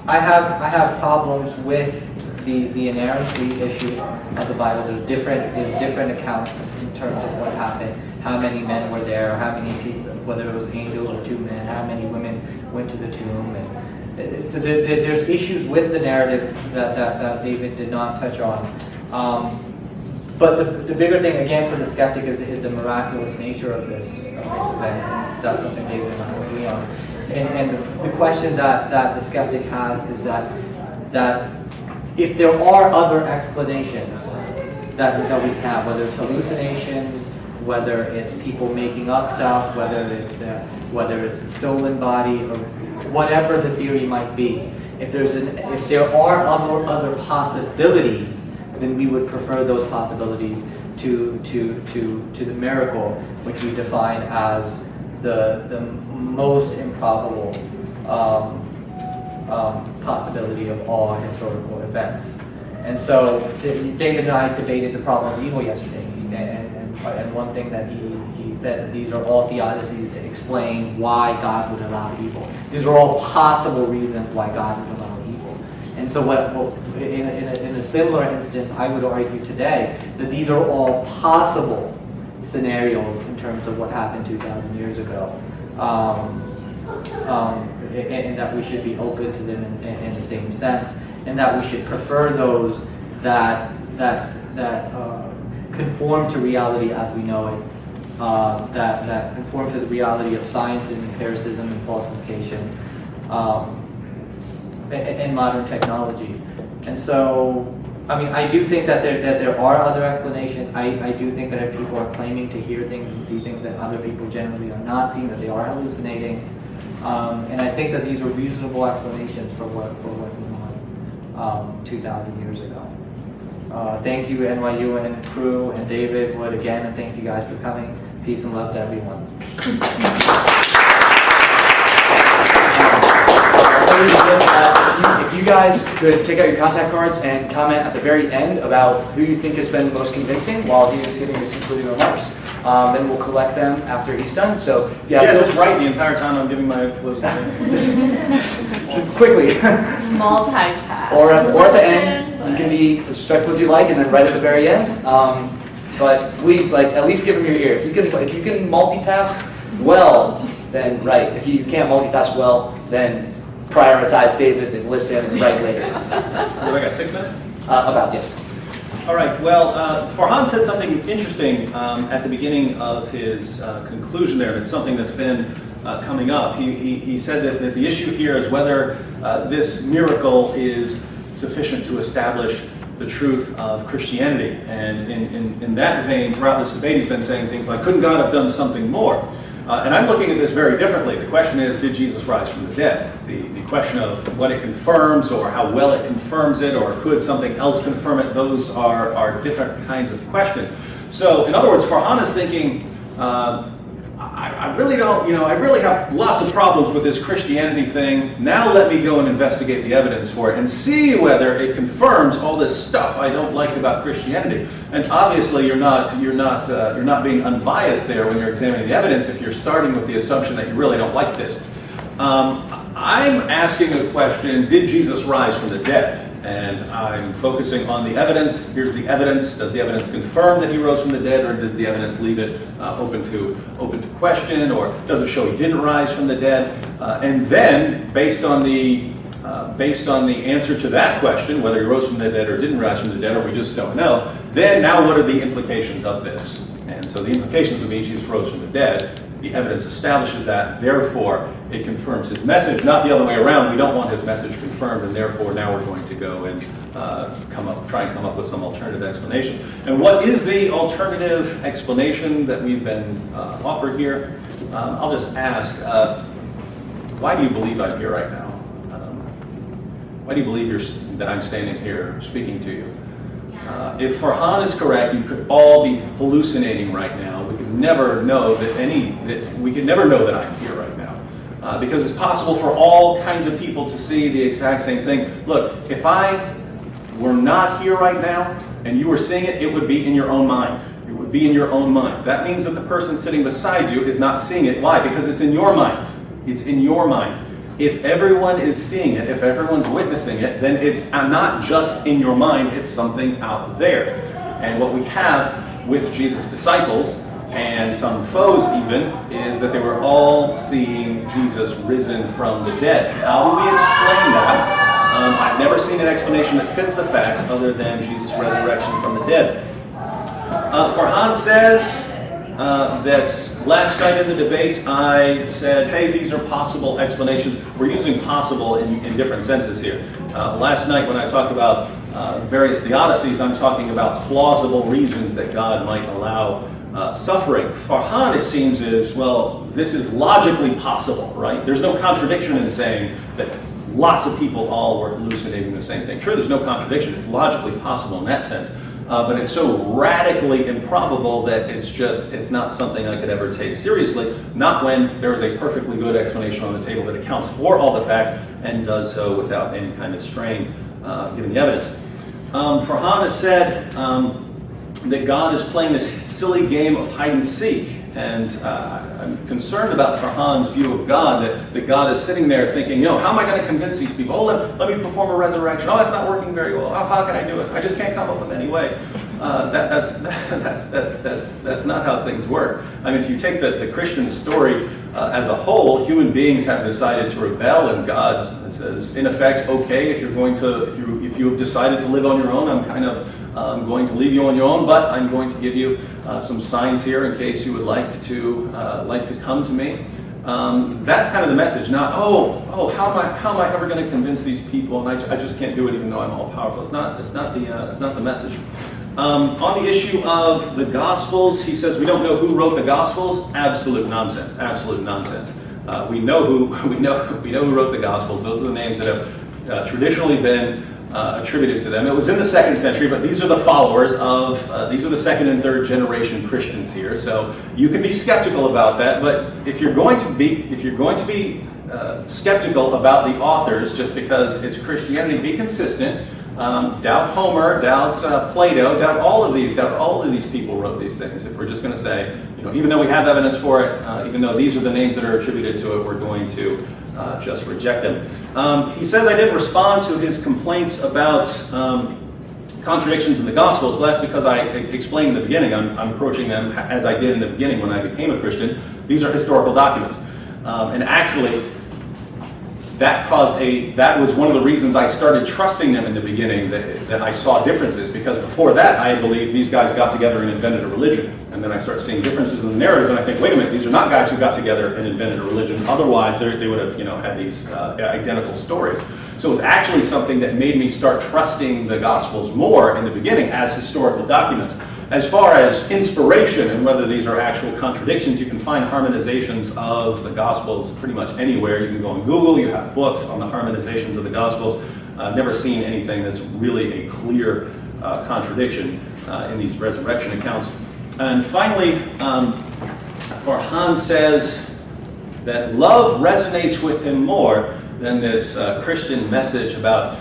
I have problems with the inerrancy issue of the Bible. There's different accounts in terms of what happened, how many men were there, how many people, whether it was angels or 2 men, how many women went to the tomb, and so there's issues with the narrative that David did not touch on. But the bigger thing, again, for the skeptic is the miraculous nature of this event. And that's something David and I agree on. And the question that the skeptic has is that if there are other explanations that we have, whether it's hallucinations, whether it's people making up stuff, whether it's a stolen body, or whatever the theory might be, if there are other possibilities, then we would prefer those possibilities to the miracle, which we define as the most improbable possibility of all historical events. And so David and I debated the problem of evil yesterday, and one thing that he said that these are all theodicies to explain why God would allow evil. These are all possible reasons why God would allow evil. And so in a similar instance, I would argue today that these are all possible scenarios in terms of what happened 2,000 years ago. And that we should be open to them in the same sense, and that we should prefer those that conform to reality as we know it, that conform to the reality of science and empiricism and falsification, and modern technology. And so, I mean, I do think that there are other explanations. I do think that if people are claiming to hear things and see things that other people generally are not seeing, that they are hallucinating. And I think that these are reasonable explanations for what went on 2,000 years ago. Thank you, NYU and crew, and David Wood again, and thank you guys for coming. Peace and love to everyone. If you guys could take out your contact cards and comment at the very end about who you think has been the most convincing while he is giving his concluding remarks, then we'll collect them after he's done. So just write the entire time I'm giving my closing statement. Quickly. Multitask. Or at the end, you can be as respectful as you like, and then right at the very end. But please, at least give him your ear. If you can multitask well, then write. If you can't multitask well, then prioritize David and listen and write later. I got 6 minutes? About, yes. All right, well, Farhan said something interesting at the beginning of his conclusion there, and it's something that's been coming up. He said that the issue here is whether this miracle is sufficient to establish the truth of Christianity. And in that vein, throughout this debate, he's been saying things like, couldn't God have done something more? And I'm looking at this very differently. The question is, did Jesus rise from the dead? The question of what it confirms, or how well it confirms it, or could something else confirm it, those are different kinds of questions. So, in other words, Farhan is thinking, I really don't, I really have lots of problems with this Christianity thing. Now let me go and investigate the evidence for it and see whether it confirms all this stuff I don't like about Christianity. And obviously, you're not being unbiased there when you're examining the evidence if you're starting with the assumption that you really don't like this. I'm asking a question: did Jesus rise from the dead? And I'm focusing on the evidence. Here's the evidence. Does the evidence confirm that he rose from the dead, or does the evidence leave it open to question, or does it show he didn't rise from the dead? And then, based on the answer to that question, whether he rose from the dead or didn't rise from the dead, or we just don't know, then now what are the implications of this? And so the implications of Jesus rose from the dead. The evidence establishes that, therefore it confirms his message, not the other way around. We don't want his message confirmed, and therefore now we're going to go and try and come up with some alternative explanation. And what is the alternative explanation that we've been offered here? I'll just ask, why do you believe I'm here right now? Why do you believe that I'm standing here speaking to you? If Farhan is correct, you could all be hallucinating right now. We could never know that I'm here right now. Because it's possible for all kinds of people to see the exact same thing. Look, if I were not here right now and you were seeing it, it would be in your own mind. It would be in your own mind. That means that the person sitting beside you is not seeing it. Why? Because it's in your mind. It's in your mind. If everyone is seeing it, if everyone's witnessing it, then it's not just in your mind, it's something out there. And what we have with Jesus' disciples, and some foes even, is that they were all seeing Jesus risen from the dead. How do we explain that? I've never seen an explanation that fits the facts other than Jesus' resurrection from the dead. Farhan says that last night in the debate I said, hey, these are possible explanations. We're using possible in different senses here. Last night when I talked about various theodicies, I'm talking about plausible reasons that God might allow suffering. Farhan, it seems, is, well, this is logically possible, right? There's no contradiction in saying that lots of people all were hallucinating the same thing. True, there's no contradiction. It's logically possible in that sense. But it's so radically improbable that it's not something I could ever take seriously, not when there is a perfectly good explanation on the table that accounts for all the facts and does so without any kind of strain given the evidence. Farhan has said that God is playing this silly game of hide and seek. And I'm concerned about Farhan's view of God, that God is sitting there thinking, how am I going to convince these people? Oh, let me perform a resurrection. Oh, that's not working very well. Oh, how can I do it? I just can't come up with any way. That's not how things work. I mean, if you take the Christian story as a whole, human beings have decided to rebel, and God says, in effect, okay, if you have decided to live on your own, I'm going to leave you on your own, but I'm going to give you some signs here in case you would like to come to me. That's kind of the message. Not how am I ever going to convince these people? And I just can't do it, even though I'm all powerful. It's not the message. On the issue of the Gospels, he says we don't know who wrote the Gospels. Absolute nonsense. Absolute nonsense. We know who wrote the Gospels. Those are the names that have traditionally been attributed to them. It was in the 2nd century, but these are the followers of, these are the 2nd and 3rd generation Christians here. So you can be skeptical about that, but if you're going to be skeptical about the authors just because it's Christianity, be consistent. Doubt Homer, doubt Plato, doubt all of these people wrote these things. If we're just going to say, even though we have evidence for it, even though these are the names that are attributed to it, we're going to just reject them. He says I didn't respond to his complaints about contradictions in the Gospels. Well, that's because I explained in the beginning. I'm approaching them as I did in the beginning when I became a Christian. These are historical documents. And actually, that was one of the reasons I started trusting them in the beginning, that I saw differences, because before that I believed these guys got together and invented a religion. And then I start seeing differences in the narratives and I think, wait a minute, these are not guys who got together and invented a religion. Otherwise they would have had these identical stories. So it was actually something that made me start trusting the Gospels more in the beginning as historical documents. As far as inspiration and whether these are actual contradictions, you can find harmonizations of the Gospels pretty much anywhere. You can go on Google, you have books on the harmonizations of the Gospels. I've never seen anything that's really a clear contradiction in these resurrection accounts. And finally, Farhan says that love resonates with him more than this Christian message about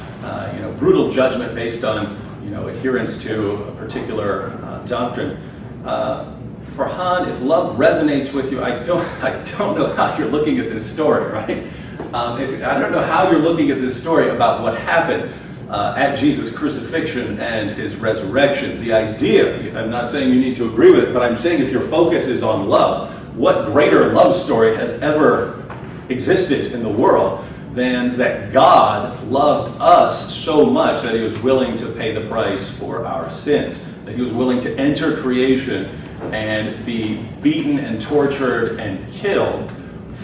brutal judgment based on adherence to a particular doctrine. Farhan, if love resonates with you, I don't know how you're looking at this story, right? I don't know how you're looking at this story about what happened at Jesus' crucifixion and his resurrection. The idea, I'm not saying you need to agree with it, but I'm saying if your focus is on love, what greater love story has ever existed in the world than that God loved us so much that he was willing to pay the price for our sins, that he was willing to enter creation and be beaten and tortured and killed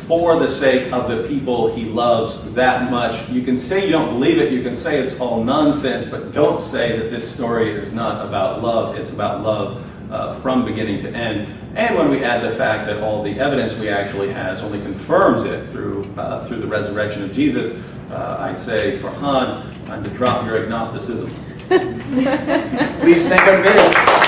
for the sake of the people he loves that much. You can say you don't believe it, you can say it's all nonsense, but don't say that this story is not about love. It's about love from beginning to end. And when we add the fact that all the evidence we actually has only confirms it through the resurrection of Jesus, I'd say, Farhan, time to drop your agnosticism. Please thank our debaters.